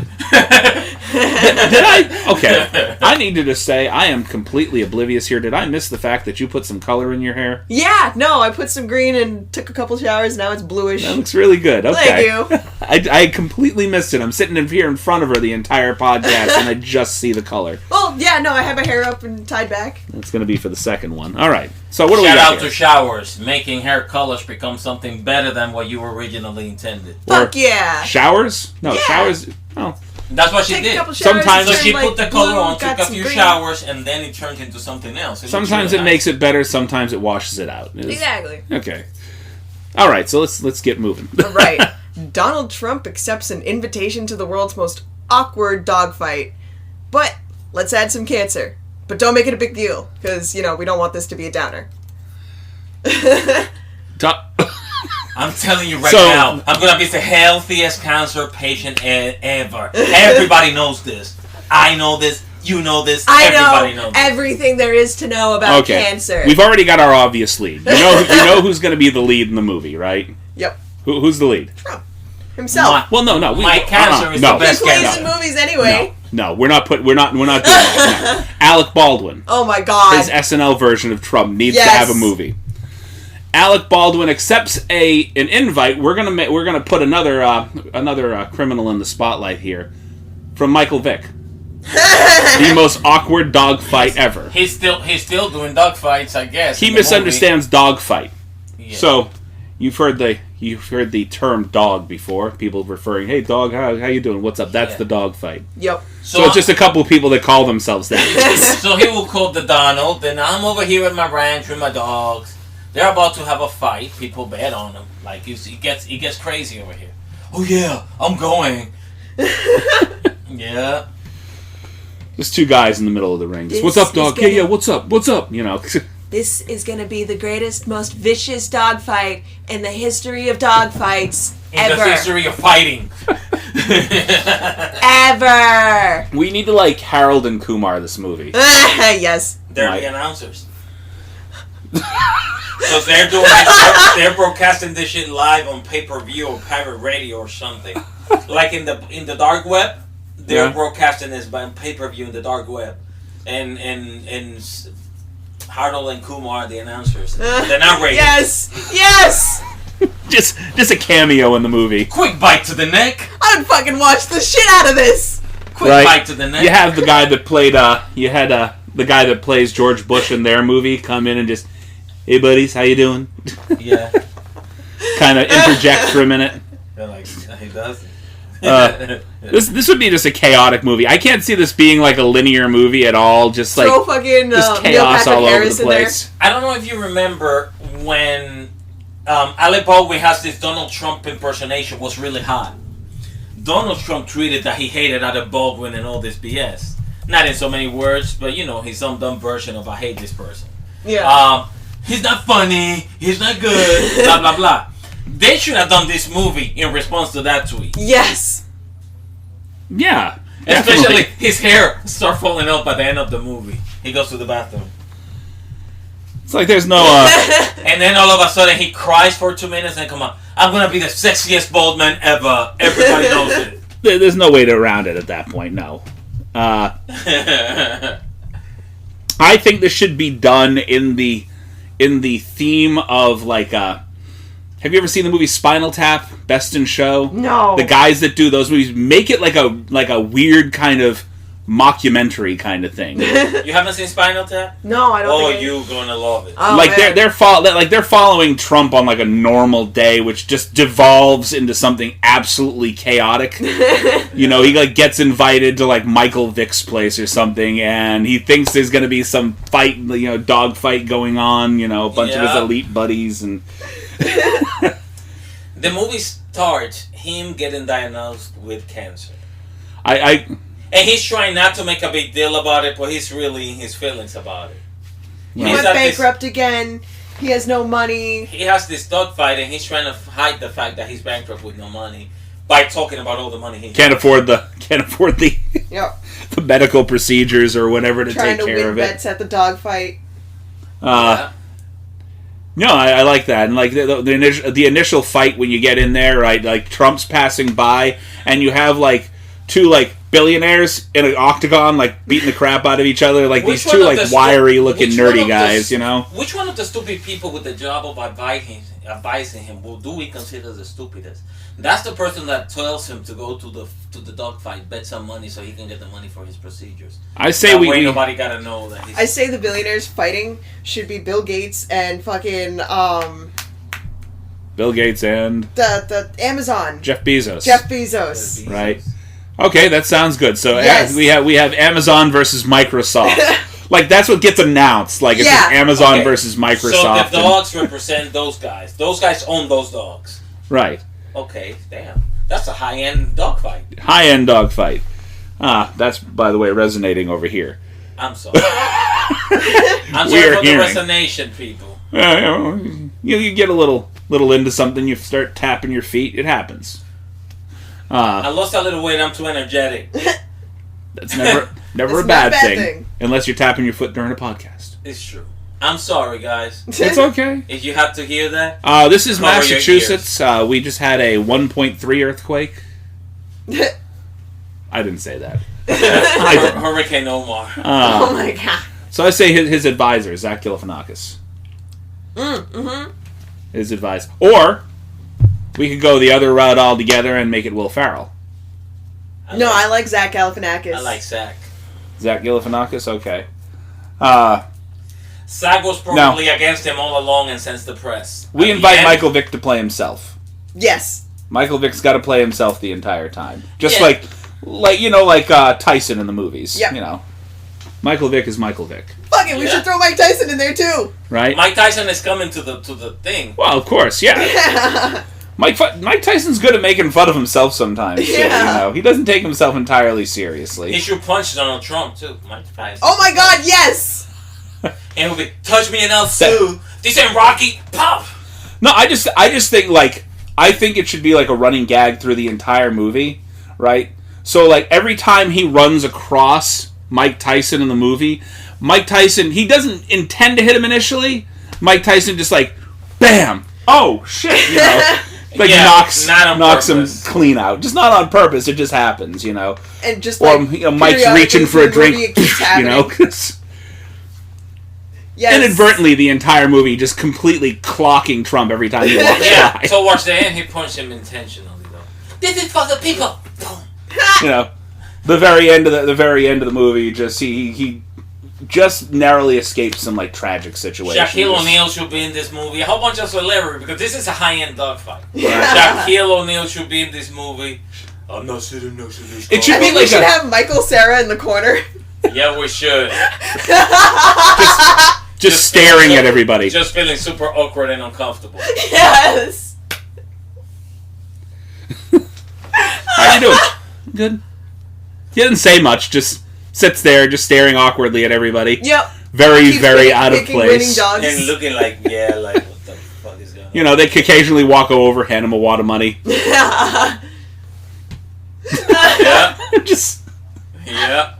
Did I? Okay, I needed to say I am completely oblivious here. Did I miss the fact that you put some color in your hair? Yeah, no, I put some green and took a couple showers. Now it's bluish. That looks really good. Okay, thank you. I completely missed it. I'm sitting here in front of her the entire podcast, and I just see the color. Well, yeah, no, I have my hair up and tied back. That's going to be for the second one. All right. So what do we got got here? Shout out to showers, making hair colors become something better than what you originally intended. Fuck yeah. Showers? No, yeah. Showers. Oh. That's what she Take did. Sometimes so she like put the color blue, on, took a few green. showers, and then it turned into something else. Sometimes it makes it better. Sometimes it washes it out. Exactly. Okay. All right. So let's get moving. All right. Donald Trump accepts an invitation to the world's most awkward dogfight, but let's add some cancer. But don't make it a big deal, because, we don't want this to be a downer. I'm telling you now, I'm going to be the healthiest cancer patient ever. Everybody knows this. I know this. You know this. Everybody knows this. Everything there is to know about cancer. We've already got our obvious lead. You know who's going to be the lead in the movie, right? Yep. Who's the lead? Trump. Himself. My cancer is the best cancer. He plays cancer. in movies anyway. No, we're not doing that. No. Alec Baldwin. Oh my God. His SNL version of Trump needs to have a movie. Alec Baldwin accepts an invite. We're gonna put another criminal in the spotlight here, from Michael Vick. The most awkward dogfight ever. He's still doing dogfights, I guess. He misunderstands dogfight. Yeah. So you've heard the term dog before. People referring, "Hey dog, how you doing? What's up?" That's the dogfight. Yep. So it's just a couple of people that call themselves that. So he will call the Donald, and I'm over here at my ranch with my dogs. They're about to have a fight. People bet on him. Like he gets crazy over here. Oh yeah, I'm going. Yeah. There's two guys in the middle of the ring. Just, what's up, dog? Yeah, what's up? What's up? This is going to be the greatest, most vicious dogfight in the history of dogfights ever. In the history of fighting. Ever. We need to Harold and Kumar this movie. Yes. They're the announcers. So they're broadcasting this shit live on pay-per-view or pirate radio or something. Like in the dark web, they're broadcasting this by pay-per-view in the dark web. And Harold and Kumar are the announcers. They're not radio. Yes. just a cameo in the movie. Quick bite to the neck. I'd fucking watch the shit out of this. Quick bite to the neck. You have the guy that played the guy that plays George Bush in their movie come in and just, "Hey buddies, how you doing?" Yeah. Kind of interject for a minute. They're like, he does. This would be just a chaotic movie. I can't see this being a linear movie at all. Just throw fucking just chaos all over the place. I don't know if you remember when Alec Baldwin has this Donald Trump impersonation was really hot. Donald Trump tweeted that he hated Alec Baldwin and all this BS. Not in so many words, but he's some dumb version of "I hate this person." Yeah. He's not funny. He's not good. Blah blah blah. They should have done this movie in response to that tweet. Yes. Yeah. Especially his hair start falling out by the end of the movie. He goes to the bathroom. It's like there's no. And then all of a sudden he cries for 2 minutes and come on. I'm gonna be the sexiest bald man ever. Everybody knows it. There's no way to around it at that point. No. I think this should be done in the theme of have you ever seen the movie Spinal Tap? Best in Show? No. The guys that do those movies make it like a weird kind of mockumentary kind of thing. You haven't seen Spinal Tap? No, I don't. Oh, think you're gonna love it. Oh, like man. they're following Trump on like a normal day, which just devolves into something absolutely chaotic. He like gets invited to like Michael Vick's place or something, and he thinks there's going to be some fight, dog fight going on. A bunch of his elite buddies, and the movie starts him getting diagnosed with cancer. I And he's trying not to make a big deal about it, but he's really in his feelings about it. He went bankrupt again. He has no money. He has this dogfight, and he's trying to hide the fact that he's bankrupt with no money by talking about all the money he can't afford the Yep. the medical procedures or whatever to Trying take to care win of it. bets at the dogfight. No, I like that, and like the initial fight when you get in there, right? Like Trump's passing by, and you have like two like billionaires in an octagon, like beating the crap out of each other, like these two like wiry looking nerdy guys, Which one of the stupid people with the job of advising him do we consider the stupidest? That's the person that tells him to go to the dogfight, bet some money so he can get the money for his procedures. I say nobody gotta know that. I say the billionaires fighting should be Bill Gates and fucking Bill Gates and the Amazon Jeff Bezos. Right. Okay, that sounds good. So yes. we have Amazon versus Microsoft. Like that's what gets announced. Like it's Amazon versus Microsoft. So the dogs represent those guys. Those guys own those dogs. Right. Okay, damn. That's a high-end dogfight. High-end dogfight. That's, by the way, resonating over here. I'm sorry. I'm sorry for the resonation, people. You get a little into something, you start tapping your feet, it happens. I lost a little weight, I'm too energetic. That's never a bad thing. Unless you're tapping your foot during a podcast. It's true. I'm sorry, guys. It's okay. If you have to hear that. This is Massachusetts. We just had a 1.3 earthquake. I didn't say that. Hurricane Omar. Oh my god. So I say his advisor, Zach Galifianakis. Mm-hmm. His advisor. Or we could go the other route altogether and make it Will Ferrell. I like Zach Galifianakis. I like Zach. Zach Galifianakis? Okay. Zach was probably against him all along and since the press. We invite Michael Vick to play himself. Yes. Michael Vick's got to play himself the entire time. Just like Tyson in the movies. Yep. Michael Vick is Michael Vick. Fuck it, we should throw Mike Tyson in there too. Right? Mike Tyson is coming to the thing. Well, of course, yeah. Mike Tyson's good at making fun of himself sometimes. Yeah. So, he doesn't take himself entirely seriously. He should punch Donald Trump too, Mike Tyson. Oh my god, yes! And he'll be, touch me and I'll sue. This ain't Rocky. Pop! No, I just think, I think it should be like a running gag through the entire movie, right? So, every time he runs across Mike Tyson in the movie, Mike Tyson, he doesn't intend to hit him initially. Mike Tyson just bam! Oh, shit, knocks him clean out. Just not on purpose, it just happens, And just Mike's reaching for a drink, Yes. Inadvertently, the entire movie just completely clocking Trump every time he walks by. So watch the end, he punched him intentionally, though. This is for the people! The very end of the movie, just he just narrowly escapes some tragic situation. Shaquille O'Neal should be in this movie. A whole bunch of celebrities, because this is a high-end dogfight. Shaquille O'Neal should be in this movie. I'm not sitting next to this. It should be we should have Michael Cera in the corner. Yeah, we should. Just staring at everybody. Just feeling super awkward and uncomfortable. Yes. How you doing? Good. He doesn't say much. Just sits there, just staring awkwardly at everybody. Yep. Very out of place. And looking what the fuck is going on? They occasionally walk over, hand him a wad of money. Yeah. Yeah.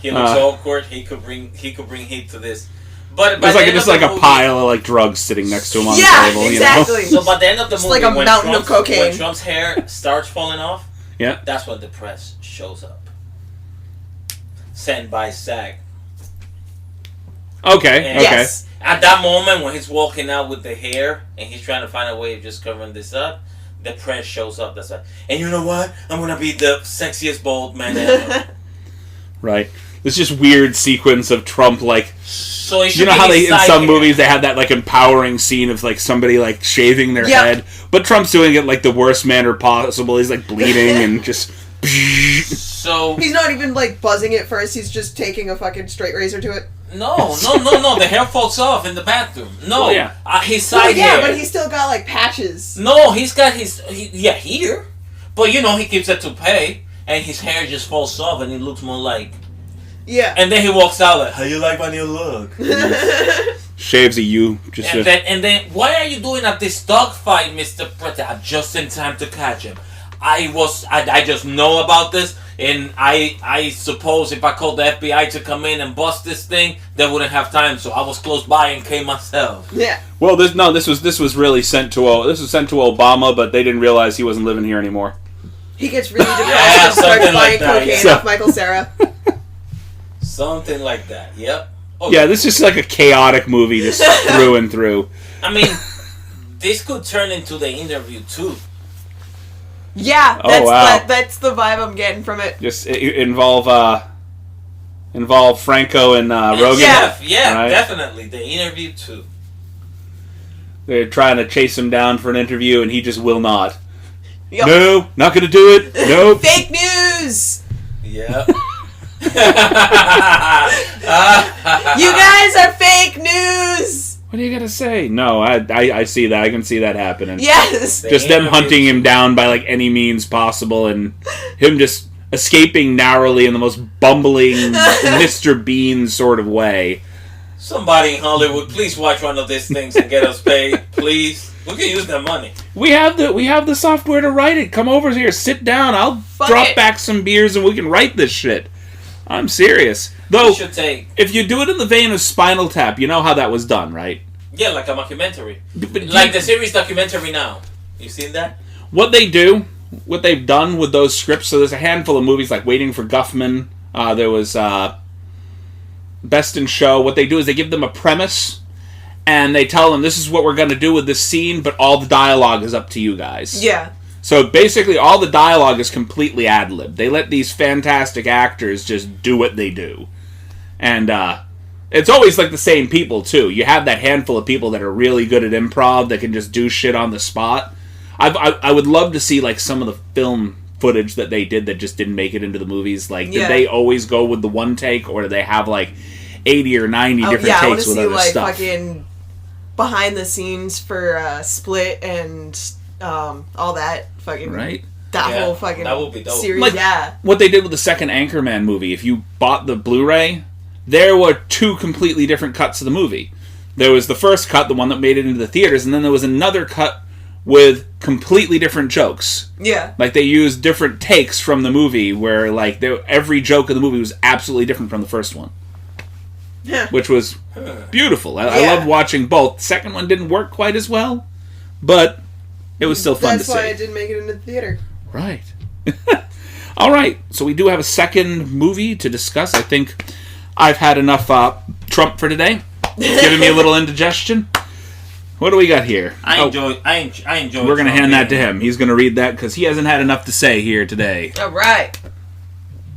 He looks awkward. He could bring heat to this. But it's like a pile of drugs sitting next to him on the table. Exactly. So by the end of the movie, like a mountain of cocaine. When Trump's hair starts falling off, yeah, that's when the press shows up. Sent by Zach. Okay. At that moment when he's walking out with the hair and he's trying to find a way of just covering this up, the press shows up. That's like, and you know what? I'm gonna be the sexiest bald man ever. Right. This just weird sequence of Trump, like, so you know how they in some movies they have that like empowering scene of like somebody like shaving their head, but Trump's doing it like the worst manner possible. He's like bleeding and just. So he's not even like buzzing it first. He's just taking a fucking straight razor to it. No. The hair falls off in the bathroom. No, his side hair. But he's still got like patches. No, he's got here, but you know he keeps a toupee and his hair just falls off and it looks more like. Yeah. And then he walks out like, how you like my new look? Shaves a U. And then, why are you doing at this dogfight, Mr. President? Just in time to catch him. I just know about this, and I suppose if I called the FBI to come in and bust this thing, they wouldn't have time, so I was close by and came myself. Yeah. Well, this was really sent to Obama, but they didn't realize he wasn't living here anymore. He gets really depressed and starts buying cocaine off Michael Cera. Something like that, yep. Okay. Yeah, this is just like a chaotic movie just through and through. I mean, this could turn into The Interview, too. Yeah, that's the vibe I'm getting from it. Just involve Franco and Rogan? Yeah, right? Definitely. The Interview, too. They're trying to chase him down for an interview, and he just will not. Yep. No, not going to do it. Nope. Fake news! Yeah. You guys are fake news! What are you gonna say? No, I see that. I can see that happening. Yes! Just them hunting him down by like any means possible and him just escaping narrowly in the most bumbling Mr. Bean sort of way. Somebody in Hollywood, please watch one of these things and get us paid, please. We can use that money. We have the software to write it. Come over here, sit down. I'll drop back some beers and we can write this shit. I'm serious. Though, if you do it in the vein of Spinal Tap, you know how that was done, right? Yeah, like a documentary. Like the series documentary now. You seen that? What they've done with those scripts, so there's a handful of movies like Waiting for Guffman, there was Best in Show. What they do is they give them a premise, and they tell them, this is what we're going to do with this scene, but all the dialogue is up to you guys. Yeah. So basically, all the dialogue is completely ad-lib. They let these fantastic actors just do what they do. And it's always like the same people, too. You have that handful of people that are really good at improv that can just do shit on the spot. I would love to see like some of the film footage that they did that just didn't make it into the movies. Like, did they always go with the one take, or did they have like 80 or 90 different takes with other stuff? I want to see like fucking behind the scenes for Split and all that fucking whole fucking that would be dope. series. Like, what they did with the second Anchorman movie, if you bought the Blu-ray, there were two completely different cuts of the movie. There was the first cut, the one that made it into the theaters, and then there was another cut with completely different jokes. Yeah. Like, they used different takes from the movie where, like, every joke of the movie was absolutely different from the first one. Yeah. Which was beautiful. I loved watching both. The second one didn't work quite as well, but it was still fun to see. That's why I didn't make it into the theater. Right. All right. So we do have a second movie to discuss. I think I've had enough Trump for today. It's giving me a little indigestion. What do we got here? I enjoy. We're going to hand that to him. He's going to read that because he hasn't had enough to say here today. All right.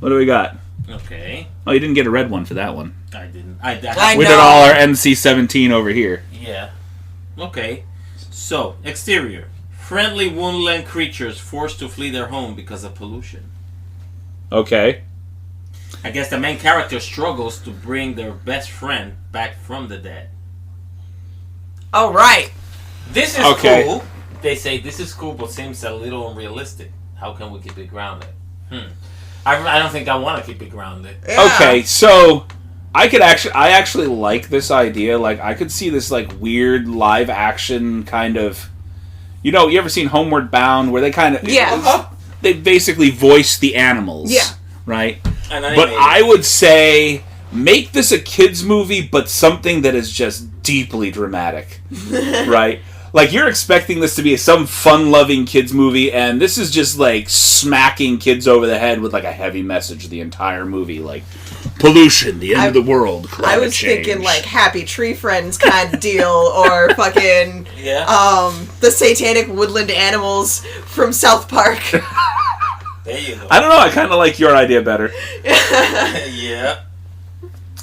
What do we got? Okay. Oh, you didn't get a red one for that one. I didn't. We did all our NC-17 over here. Yeah. Okay. So, exterior. Friendly woodland creatures forced to flee their home because of pollution. Okay. I guess the main character struggles to bring their best friend back from the dead. All right. This is cool. They say this is cool, but seems a little unrealistic. How can we keep it grounded? I don't think I want to keep it grounded. Yeah. Okay, so I actually like this idea. Like, I could see this like weird live action kind of. You know, you ever seen Homeward Bound, where they kind of they basically voice the animals, right? But I would say make this a kids movie, but something that is just deeply dramatic, right? Like, you're expecting this to be some fun-loving kids movie, and this is just, like, smacking kids over the head with, like, a heavy message the entire movie. Like, pollution, the end of the world, climate I was change. thinking, like, Happy Tree Friends kind of deal, or fucking, the satanic woodland animals from South Park. There you go. I don't know, I kind of like your idea better. Yeah.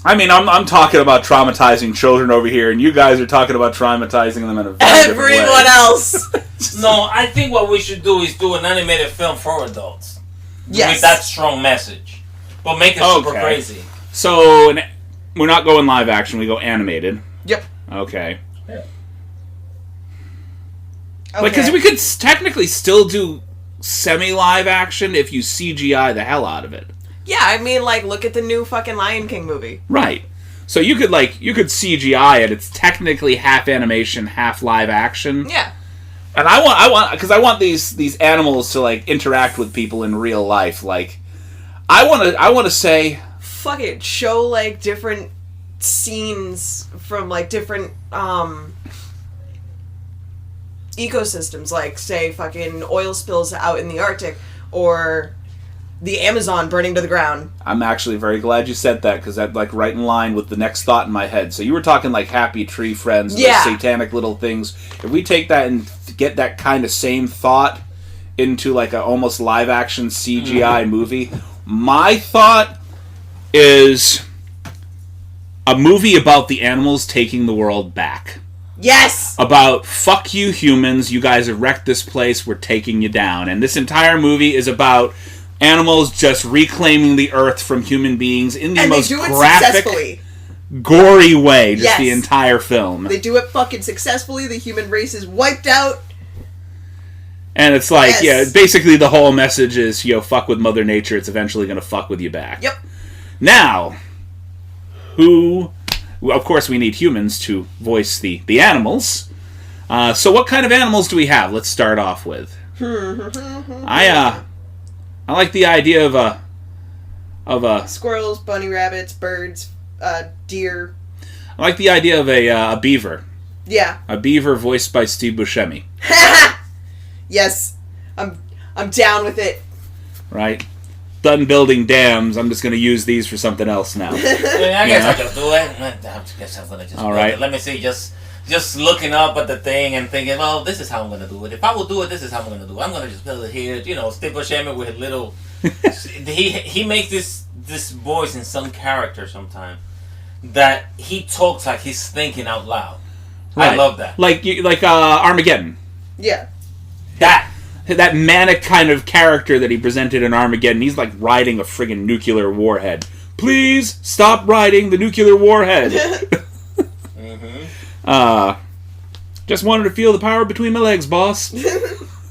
I mean, I'm talking about traumatizing children over here, and you guys are talking about traumatizing them in a very different way. Everyone else. No, I think what we should do is do an animated film for adults. Yes. With that strong message. But make it super crazy. So, we're not going live action, we go animated. Yep. Okay. Yeah. Because we could technically still do semi-live action if you CGI the hell out of it. Yeah, I mean, like, look at the new fucking Lion King movie. Right. So you could CGI it. It's technically half animation, half live action. Yeah. And I want these animals to, like, interact with people in real life. Like, I want to say, fuck it, show, like, different scenes from, like, different ecosystems, like, say, fucking oil spills out in the Arctic, or the Amazon burning to the ground. I'm actually very glad you said that, because that's, like, right in line with the next thought in my head. So you were talking, like, Happy Tree Friends, those satanic little things. If we take that and get that kind of same thought into, like, a almost live-action CGI movie, my thought is a movie about the animals taking the world back. Yes! About, fuck you humans, you guys have wrecked this place, we're taking you down. And this entire movie is about animals just reclaiming the earth from human beings in the most graphic, gory way, just the entire film. They do it fucking successfully, the human race is wiped out. And it's like, basically the whole message is, fuck with Mother Nature, it's eventually going to fuck with you back. Yep. Now, of course we need humans to voice the animals. So what kind of animals do we have? Let's start off with. I like the idea of a squirrels, bunny rabbits, birds, deer. I like the idea of a beaver. Yeah. A beaver voiced by Steve Buscemi. Yes. I'm down with it. Right. Done building dams. I'm just going to use these for something else now. I guess I can do it. I guess I'm going to just all right. Let me see. Just looking up at the thing and thinking, well, this is how I'm going to do it. If I will do it, this is how I'm going to do it. I'm going to just build it here. Steve Buscemi with little... he makes this voice in some character sometime that he talks like he's thinking out loud. Right. I love that. Like Armageddon. Yeah. That manic kind of character that he presented in Armageddon. He's like riding a friggin' nuclear warhead. Please stop riding the nuclear warhead. Just wanted to feel the power between my legs, boss.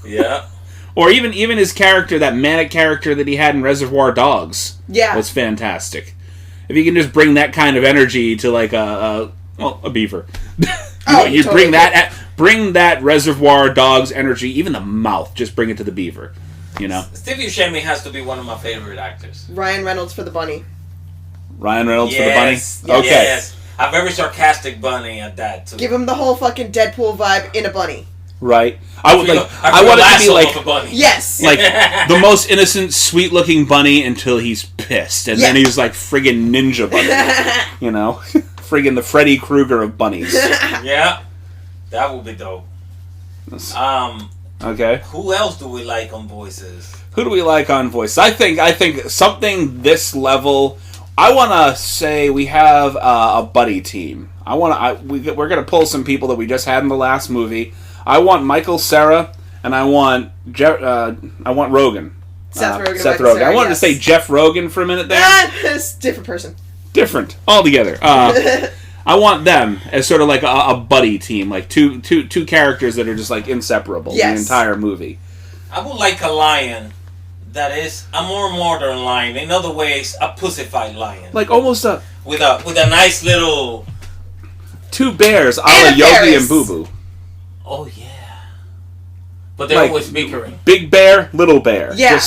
Yeah. Or even his character, that manic character that he had in Reservoir Dogs. Yeah. Was fantastic. If you can just bring that kind of energy to like a beaver. You totally bring that Reservoir Dogs energy, even the mouth, just bring it to the beaver. Steve Buscemi has to be one of my favorite actors. Ryan Reynolds for the bunny. Ryan Reynolds for the bunny? Okay. Yes. A very sarcastic bunny at that, too. Give him the whole fucking Deadpool vibe in a bunny. Right. I want it to be like a bunny. Yes. Like the most innocent, sweet-looking bunny until he's pissed. And then he's like friggin' ninja bunny. Friggin' the Freddy Krueger of bunnies. Yeah. That would be dope. Okay. Who else do we like on voices? Who do we like on voices? I think something this level. I want to say we have a buddy team. We're gonna pull some people that we just had in the last movie. I want Michael Cera and I want Rogen. Seth Rogen. Seth Rogen. I wanted to say Jeff Rogen for a minute there. It's a different person. Different altogether. I want them as sort of like a buddy team, like two characters that are just like inseparable the entire movie. I would like a lion that is a more modern lion. In other ways, a pussified lion. Like almost with a nice little... Two bears, a la Yogi and Boo Boo. Oh, yeah. But they're always bickering. Big bear, little bear. Yeah.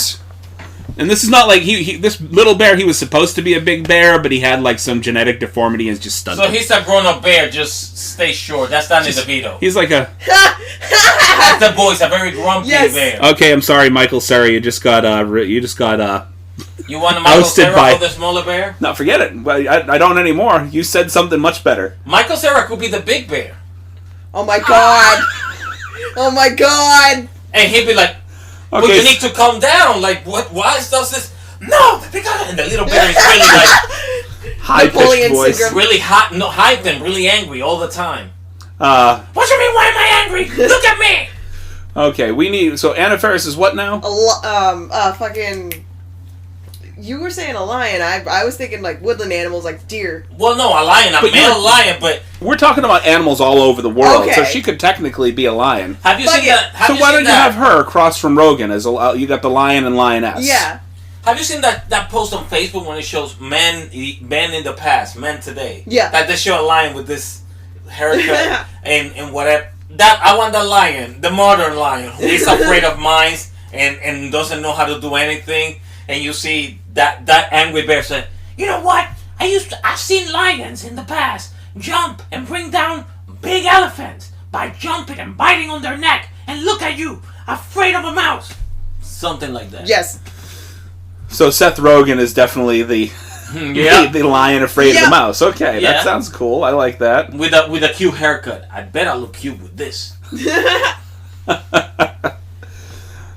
And this is not like this little bear, he was supposed to be a big bear, but he had like some genetic deformity and just stunted. So he's a grown-up bear, just stay short. That's Danny DeVito. He's like a... That's the voice, a very grumpy bear. Okay, I'm sorry, Michael Cera, you just got You want a Michael Cera for the smaller bear? No, forget it. I don't anymore. You said something much better. Michael Cera could be the big bear. Oh my god! Oh my god! And he'd be like, well, you need to calm down. Like, what? Why does this? No, the big guy. And the little bear is really like high-pitched voice, syndrome. really hot, no, hyped and really angry all the time. What do you mean? Why am I angry? Look at me. Okay, we need. So Anna Faris is what now? Fucking. You were saying a lion. I was thinking like woodland animals, like deer. Well, no, a lion, a male lion, but we're talking about animals all over the world, okay. so she could technically be a lion. Have you seen that? So why don't you have her across from Rogan as you got the lion and lioness? Yeah. Have you seen that post on Facebook when it shows men in the past, men today? Yeah. That they show a lion with this haircut and whatever. That I want the lion, the modern lion, who is afraid of mice and doesn't know how to do anything. And you see that angry bear say, you know what? I've seen lions in the past jump and bring down big elephants by jumping and biting on their neck. And look at you, afraid of a mouse. Something like that. Yes. So Seth Rogen is definitely the lion afraid of the mouse. Okay, that sounds cool. I like that. With a cute haircut. I bet I look cute with this.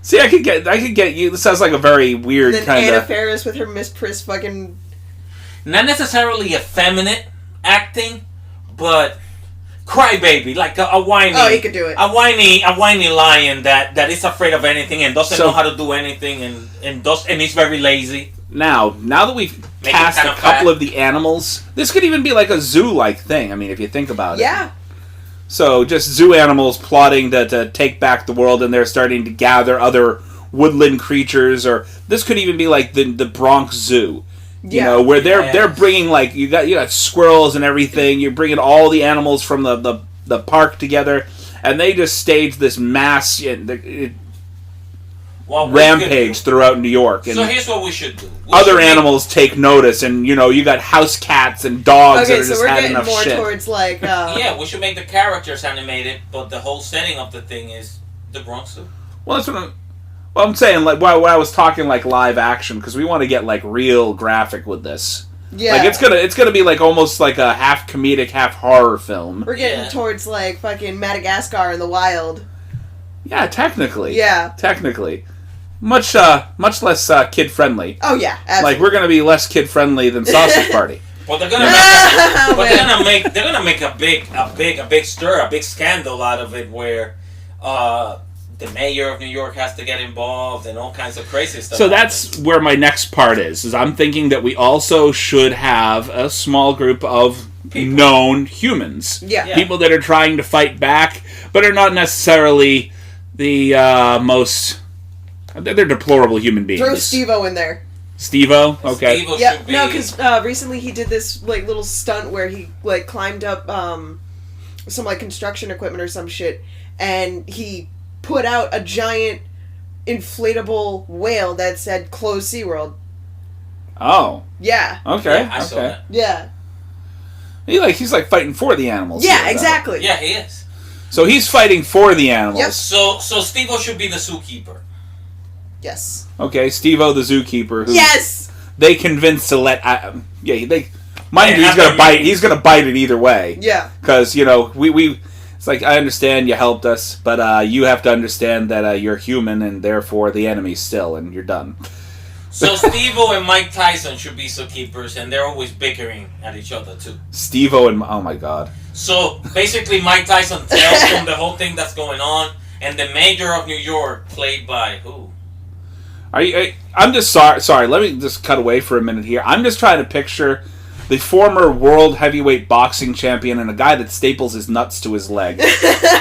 See, I could get you. This sounds like a very weird kind of. And then Anna Faris with her Miss Priss fucking. Not necessarily effeminate acting, but crybaby, like a whiny. Oh, he could do it. A whiny lion that is afraid of anything and doesn't know how to do anything and he's very lazy. Now that we've cast a couple of the animals, this could even be like a zoo-like thing. I mean, if you think about it. Yeah. So, just zoo animals plotting to take back the world, and they're starting to gather other woodland creatures, or this could even be like the Bronx Zoo, you know, where they're bringing like you got squirrels and everything. You're bringing all the animals from the park together, and they just stage this mass rampage throughout New York. And so here's what we should do. Other animals take notice, and you got house cats and dogs that are just had enough shit. Okay, so we're getting more towards like. Yeah, we should make the characters animated, but the whole setting of the thing is the Bronx Zoo. Well, that's what I'm saying. Like, when I was talking like live action, because we want to get like real graphic with this. Yeah, like it's gonna be like almost like a half comedic, half horror film. We're getting towards like fucking Madagascar in the wild. Yeah, technically. Yeah, technically. Much less kid friendly. Oh yeah, absolutely. Like we're gonna be less kid friendly than Sausage Party. Well, they're gonna make a big stir, a big scandal out of it, where the mayor of New York has to get involved and all kinds of crazy stuff. So that's where my next part is I'm thinking that we also should have a small group of known humans. Yeah. People that are trying to fight back, but are not necessarily the most. They're deplorable human beings. Throw Steve-O in there. Steve-O? Okay. Steve-O yeah, no, because recently he did this like little stunt where he like climbed up some like construction equipment or some shit, and he put out a giant inflatable whale that said "Close SeaWorld." Oh. Yeah. Okay. Yeah, I saw that. Yeah. He's like fighting for the animals. Yeah, exactly. Yeah, he is. So he's fighting for the animals. Yep. So Steve-O should be the zookeeper. Yes. Okay, Steve-O the zookeeper. Who Yes. They convinced to let. Mind you, he's gonna bite. He's gonna bite it either way. Yeah. Because we. It's like, I understand you helped us, but you have to understand that you're human and therefore the enemy still, and you're done. So Steve-O and Mike Tyson should be zookeepers, and they're always bickering at each other too. Steve-O and oh my god. So basically, Mike Tyson tells them the whole thing that's going on, and the mayor of New York, played by who? I'm just sorry. Let me just cut away for a minute here. I'm just trying to picture the former world heavyweight boxing champion and a guy that staples his nuts to his leg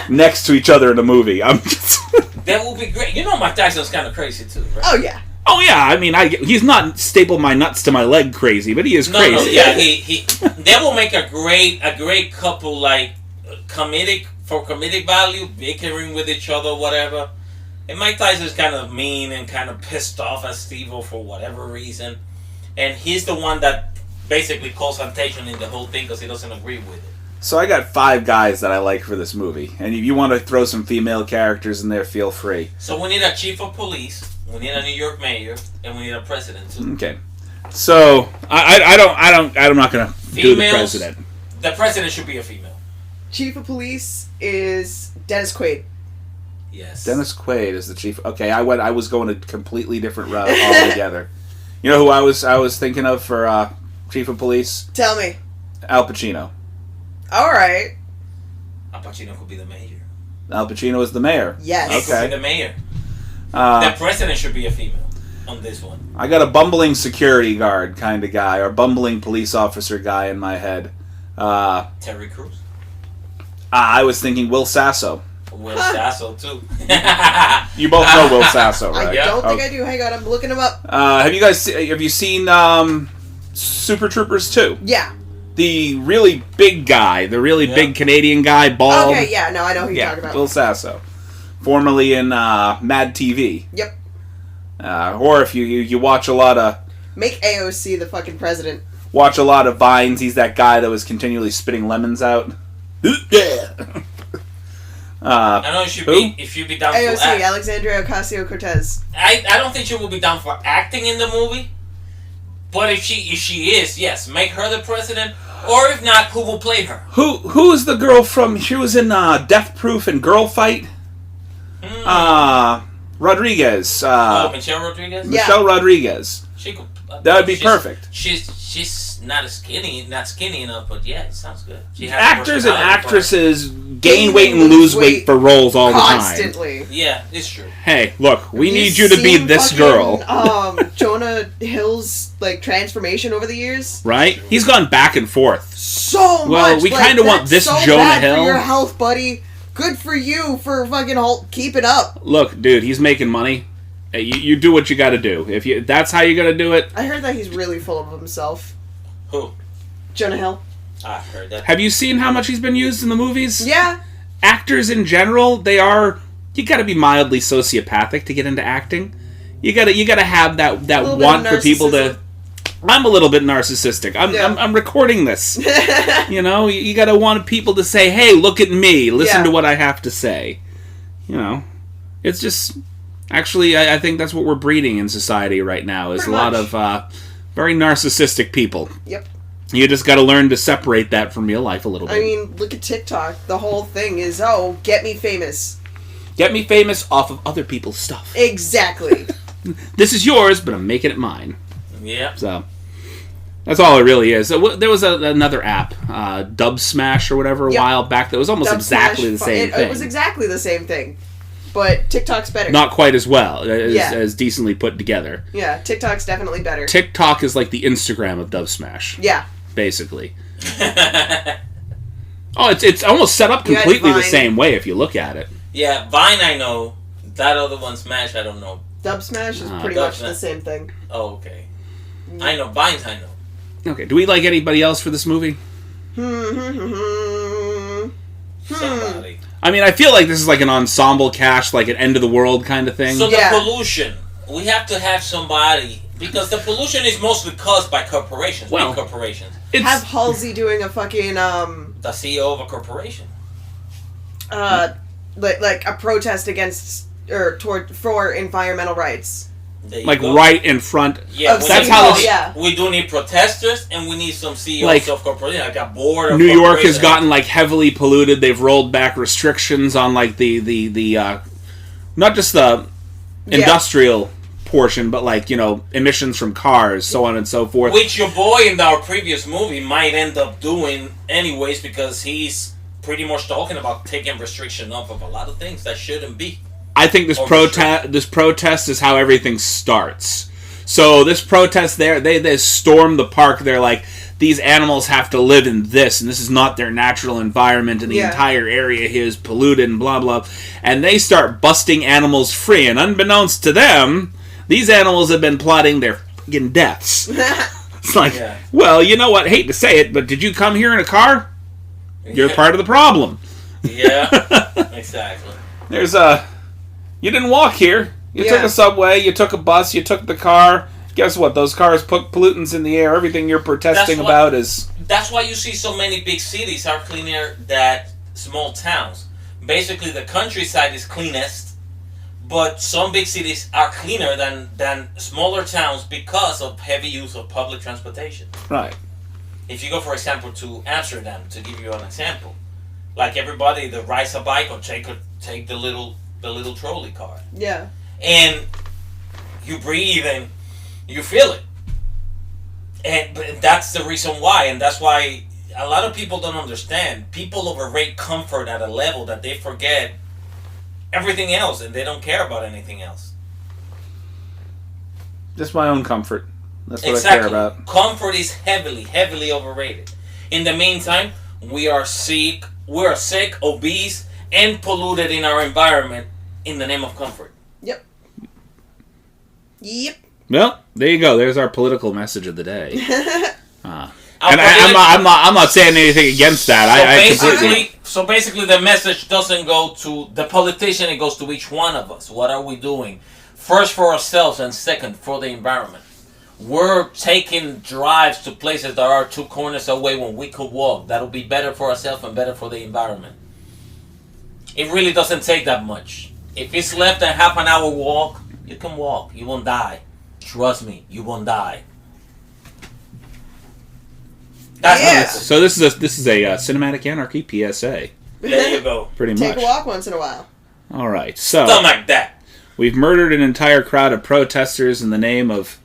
next to each other in a movie. That would be great. You know, Mike Tyson's kind of crazy too, right? Oh yeah. Oh yeah. I mean, he's not staple my nuts to my leg crazy, but he is crazy. No, yeah, he. They will make a great couple, like comedic value, bickering with each other, whatever. And Mike Tyson's kind of mean and kind of pissed off at Steve-O for whatever reason. And he's the one that basically calls attention in the whole thing because he doesn't agree with it. So I got 5 guys that I like for this movie. And if you want to throw some female characters in there, feel free. So we need a chief of police, we need a New York mayor, and we need a president too. Okay. So I'm not gonna do the president. The president should be a female. Chief of police is Dennis Quaid. Yes. Dennis Quaid is the chief. Okay, I was going a completely different route altogether. You know who I was thinking of for chief of police? Tell me. Al Pacino. All right. Al Pacino could be the mayor. Al Pacino is the mayor. Yes. He could be the mayor. The president should be a female on this one. I got a bumbling security guard kind of guy, or bumbling police officer guy in my head. Terry Crews. I was thinking Will Sasso. Will Sasso too. You both know Will Sasso, right? I don't think I do. Hang on, I'm looking him up. Have you seen Super Troopers 2? Yeah. The really big guy, the really big Canadian guy, bald. Okay, yeah, no, I know who you're talking about. Will Sasso. Formerly in Mad TV. Yep. Or if you watch a lot of... Make AOC the fucking president. Watch a lot of Vines, he's that guy that was continually spitting lemons out. I know if she'd be down AOC, for act. Alexandria Ocasio-Cortez. I don't think she will be down for acting in the movie. But if she is, yes, make her the president. Or if not, who will play her? Who is the girl from... She was in Death Proof and Girl Fight. Rodriguez. Michelle Rodriguez? Yeah. Michelle Rodriguez. She could, that would be perfect. She's not skinny enough, but yeah, it sounds good. She has Actors and personality actresses gain weight and lose weight for roles all the time. Constantly. Yeah, it's true. Hey, look, we need you to be this girl. Jonah Hill's transformation over the years. Right? He's gone back and forth. So much. Well, we kind of want this so Jonah bad Hill. For your health, buddy. Good for you for fucking keeping up. Look, dude, he's making money. Hey, you do what you got to do. If that's how you got to do it. I heard that he's really full of himself. Who? Jonah Hill. I heard that. Have you seen how much he's been used in the movies? Yeah. Actors in general, you got to be mildly sociopathic to get into acting. You got to have that want for people to. I'm a little bit narcissistic. I'm recording this. You know, you got to want people to say, "Hey, look at me. Listen to what I have to say." You know, it's just actually I think that's what we're breeding in society right now is Pretty a lot much. of very narcissistic people. Yep. You just got to learn to separate that from real life a little bit. I mean, look at TikTok. The whole thing is, get me famous. Get me famous off of other people's stuff. Exactly. This is yours, but I'm making it mine. Yeah. So that's all it really is. There was another app, Dub Smash or whatever, a while back that was almost exactly the same thing. It was exactly the same thing, but TikTok's better. Not quite as well, as decently put together. Yeah, TikTok's definitely better. TikTok is like the Instagram of Dub Smash. Yeah. Basically. It's almost set up completely the same way if you look at it. Yeah, Vine I know. That other one, Smash, I don't know. Dub Smash is pretty much the same thing. Oh, okay. I know. Vines I know. Okay, do we like anybody else for this movie? Somebody. I mean, I feel like this is like an ensemble cast, like an end of the world kind of thing. So the pollution, we have to have somebody, because the pollution is mostly caused by corporations, big corporations. Have Halsey doing a fucking the CEO of a corporation. Like a protest against for environmental rights. Like right in front. Yeah, that's how we do need protesters, and we need some CEOs of corporations. Like a board of New York has gotten like heavily polluted. They've rolled back restrictions on like the not just the industrial portion, but like, you know, emissions from cars, so on and so forth. Which your boy in our previous movie might end up doing anyways, because he's pretty much talking about taking restriction off of a lot of things that shouldn't be. I think this protest is how everything starts. So this protest, they storm the park. They're like, these animals have to live in this, and this is not their natural environment, and the entire area here is polluted, and blah, blah. And they start busting animals free, and unbeknownst to them, these animals have been plotting their fucking deaths. It's like, well, you know what? Hate to say it, but did you come here in a car? You're part of the problem. Yeah, exactly. There's a... You didn't walk here. You took a subway, you took a bus, you took the car. Guess what? Those cars put pollutants in the air. Everything you're protesting about is... That's why you see so many big cities are cleaner than small towns. Basically, the countryside is cleanest, but some big cities are cleaner than smaller towns because of heavy use of public transportation. Right. If you go, for example, to Amsterdam, to give you an example, like everybody that rides a bike or take the little trolley car. Yeah. And you breathe and you feel it. But that's the reason why, and that's why a lot of people don't understand. People overrate comfort at a level that they forget everything else, and they don't care about anything else. Just my own comfort. That's what I care about. Comfort is heavily overrated. In the meantime, we are sick, obese, and polluted in our environment in the name of comfort. Yep. Well, there you go. There's our political message of the day. And I'm not saying anything against that. So basically, the message doesn't go to the politician; it goes to each one of us. What are we doing? First for ourselves, and second for the environment. We're taking drives to places that are 2 corners away when we could walk. That'll be better for ourselves and better for the environment. It really doesn't take that much. If it's less than half an hour walk, you can walk. You won't die. Trust me, you won't die. So this is a Cinematic Anarchy PSA. There you go. Pretty much. Take a walk once in a while. All right. So stomach that. We've murdered an entire crowd of protesters in the name of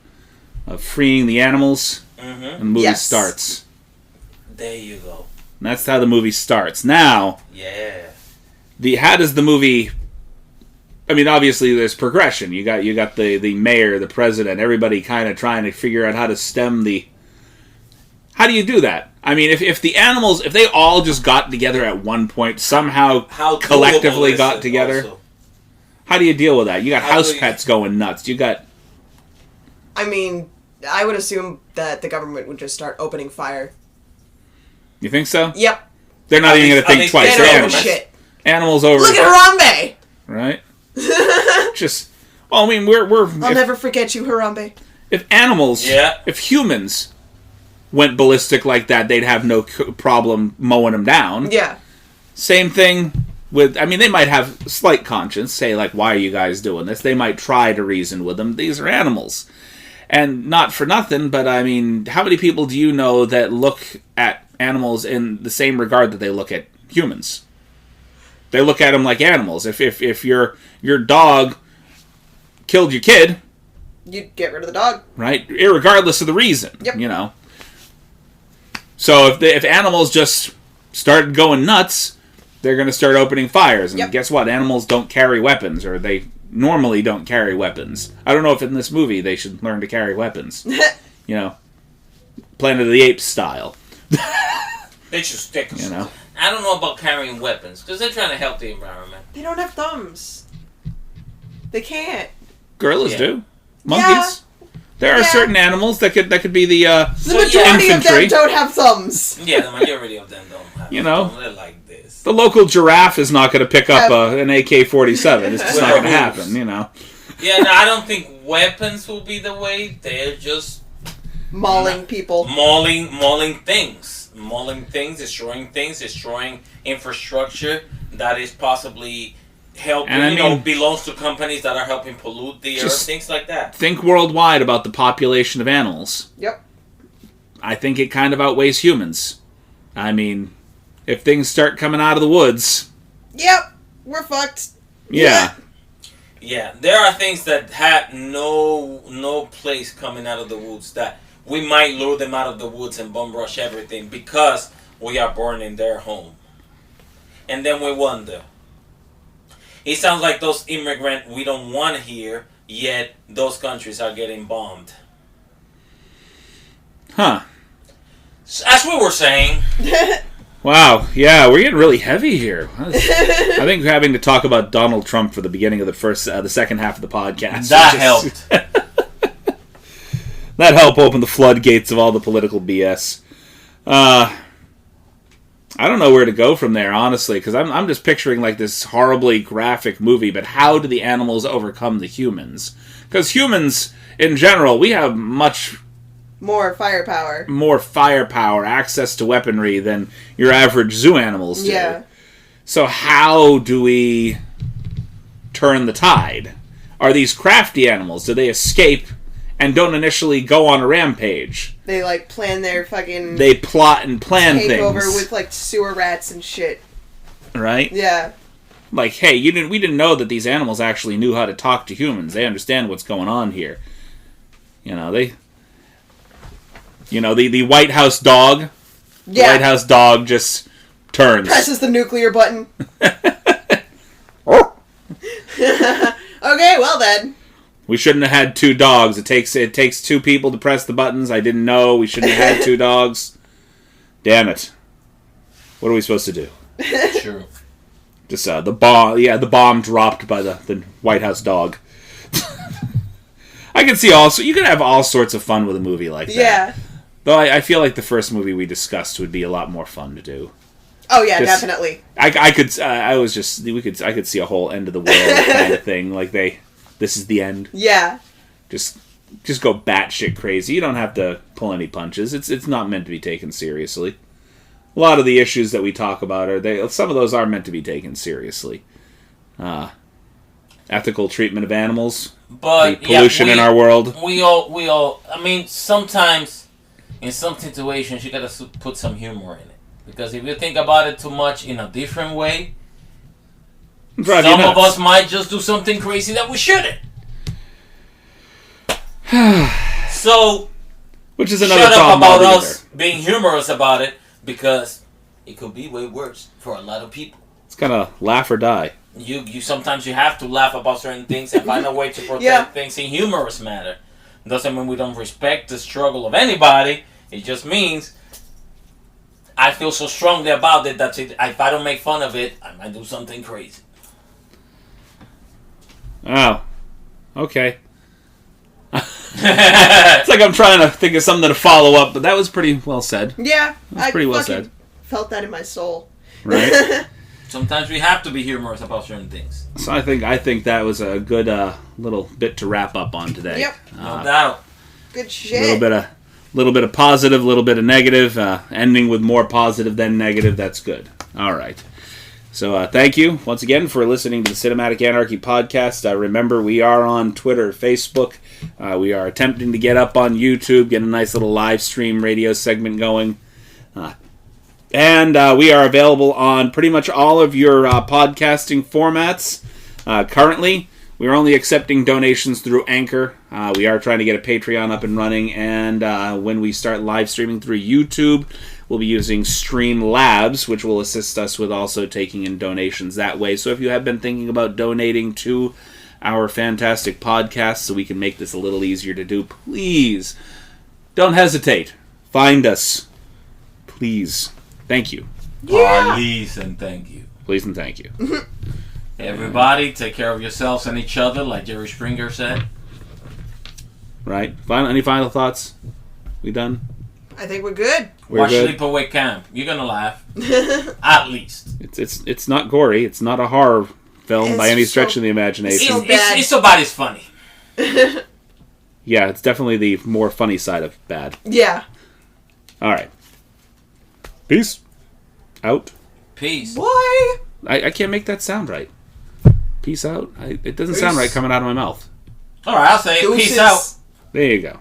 freeing the animals. Mm-hmm. And the movie starts. There you go. And that's how the movie starts. Now. Yeah. How does the movie? I mean, obviously there's progression. You got the mayor, the president, everybody kind of trying to figure out how to stem the. How do you do that? I mean, if the animals, if they all just got together at one point, somehow collectively got together, also. How do you deal with that? You got house pets going nuts. You got. I mean, I would assume that the government would just start opening fire. You think so? Yep. They're not even going to think twice. They're animals. Shit. Animals over. Look at Harambe. Right. Just. Well, I mean, we're. I'll never forget you, Harambe. If animals. Yeah. If humans went ballistic like that, they'd have no problem mowing them down. Yeah. Same thing with, I mean, they might have slight conscience, say, like, why are you guys doing this? They might try to reason with them. These are animals. And not for nothing, but, I mean, how many people do you know that look at animals in the same regard that they look at humans? They look at them like animals. If your dog killed your kid... You'd get rid of the dog. Right? Irregardless of the reason. Yep. You know? So if animals just started going nuts, they're going to start opening fires. And guess what? Animals don't carry weapons, or they normally don't carry weapons. I don't know if in this movie they should learn to carry weapons. You know, Planet of the Apes style. They should stick. You know, I don't know about carrying weapons because they're trying to help the environment. They don't have thumbs. They can't. Gorillas do. Monkeys. Yeah. There are certain animals that could be the majority infantry. of them don't have thumbs. Yeah, the majority of them don't have. You know, they're like this. The local giraffe is not going to pick up an AK-47. It's just not going to happen. You know. Yeah, no, I don't think weapons will be the way. They're just mauling people, mauling things, destroying infrastructure that is possibly. Helping, belongs to companies that are helping pollute the earth, things like that. Think worldwide about the population of animals. Yep. I think it kind of outweighs humans. I mean, if things start coming out of the woods... Yep, we're fucked. Yeah. Yeah, there are things that have no place coming out of the woods that we might lure them out of the woods and bum rush everything because we are burning their home. And then we wonder... It sounds like those immigrants we don't want here, yet those countries are getting bombed. Huh. As we were saying. Wow, yeah, we're getting really heavy here. I think having to talk about Donald Trump for the beginning of the second half of the podcast. That helped. That helped open the floodgates of all the political BS. I don't know where to go from there, honestly, because I'm just picturing like this horribly graphic movie, but how do the animals overcome the humans? Because humans, in general, we have much more firepower, access to weaponry than your average zoo animals do. Yeah. So how do we turn the tide? Are these crafty animals? Do they escape and don't initially go on a rampage? They, like, plan their fucking... They plot and plan things. Takeover with, like, sewer rats and shit. Right? Yeah. Like, hey, we didn't know that these animals actually knew how to talk to humans. They understand what's going on here. You know, the White House dog. Yeah. The White House dog just turns. Presses the nuclear button. Okay, well then. We shouldn't have had 2 dogs. It takes 2 people to press the buttons. I didn't know. We shouldn't have had 2 dogs. Damn it. What are we supposed to do? True. Just the bomb dropped by the White House dog. I can see you can have all sorts of fun with a movie like that. Yeah. Though I feel like the first movie we discussed would be a lot more fun to do. Oh yeah, definitely. I could see a whole end of the world kind of thing. Like this is the end. Yeah. Just go batshit crazy. You don't have to pull any punches. It's not meant to be taken seriously. A lot of the issues that we talk about some of those are meant to be taken seriously. Ethical treatment of animals, but the pollution in our world. We all. I mean, sometimes in some situations you gotta put some humor in it, because if you think about it too much in a different way, some of us might just do something crazy that we shouldn't. So, which is another shut up problem about altogether. us being humorous about it, because it could be way worse for a lot of people. It's kind of laugh or die. You sometimes you have to laugh about certain things and find a way to protect things in humorous manner. It doesn't mean we don't respect the struggle of anybody. It just means I feel so strongly about it that if I don't make fun of it, I might do something crazy. Oh, okay. It's like I'm trying to think of something to follow up, but that was pretty well said. Yeah, that's pretty well said. Felt that in my soul. Right. Sometimes we have to be humorous about certain things. So I think that was a good little bit to wrap up on today. Yep, no doubt. Good shit. Little bit of positive, little bit of negative. Ending with more positive than negative. That's good. All right. So thank you once again for listening to the Cinematic Anarchy podcast. Remember, we are on Twitter, Facebook. We are attempting to get up on YouTube, get a nice little live stream radio segment going. And we are available on pretty much all of your podcasting formats. Currently, we're only accepting donations through Anchor. We are trying to get a Patreon up and running. And when we start live streaming through YouTube, we'll be using Streamlabs, which will assist us with also taking in donations that way. So if you have been thinking about donating to our fantastic podcast so we can make this a little easier to do, please don't hesitate. Find us. Please. Thank you. Yeah. Please and thank you. Please and thank you. Everybody, take care of yourselves and each other, like Jerry Springer said. Right. Any final thoughts? We done? I think we're good. Watch Sleepaway Camp. You're gonna laugh. At least. It's not gory. It's not a horror film by any stretch of the imagination. It's about as funny. Yeah, it's definitely the more funny side of bad. Yeah. All right. Peace. Out. Peace. Boy. I can't make that sound right. Peace out. It doesn't sound right coming out of my mouth. All right, I'll say it. Peace out. There you go.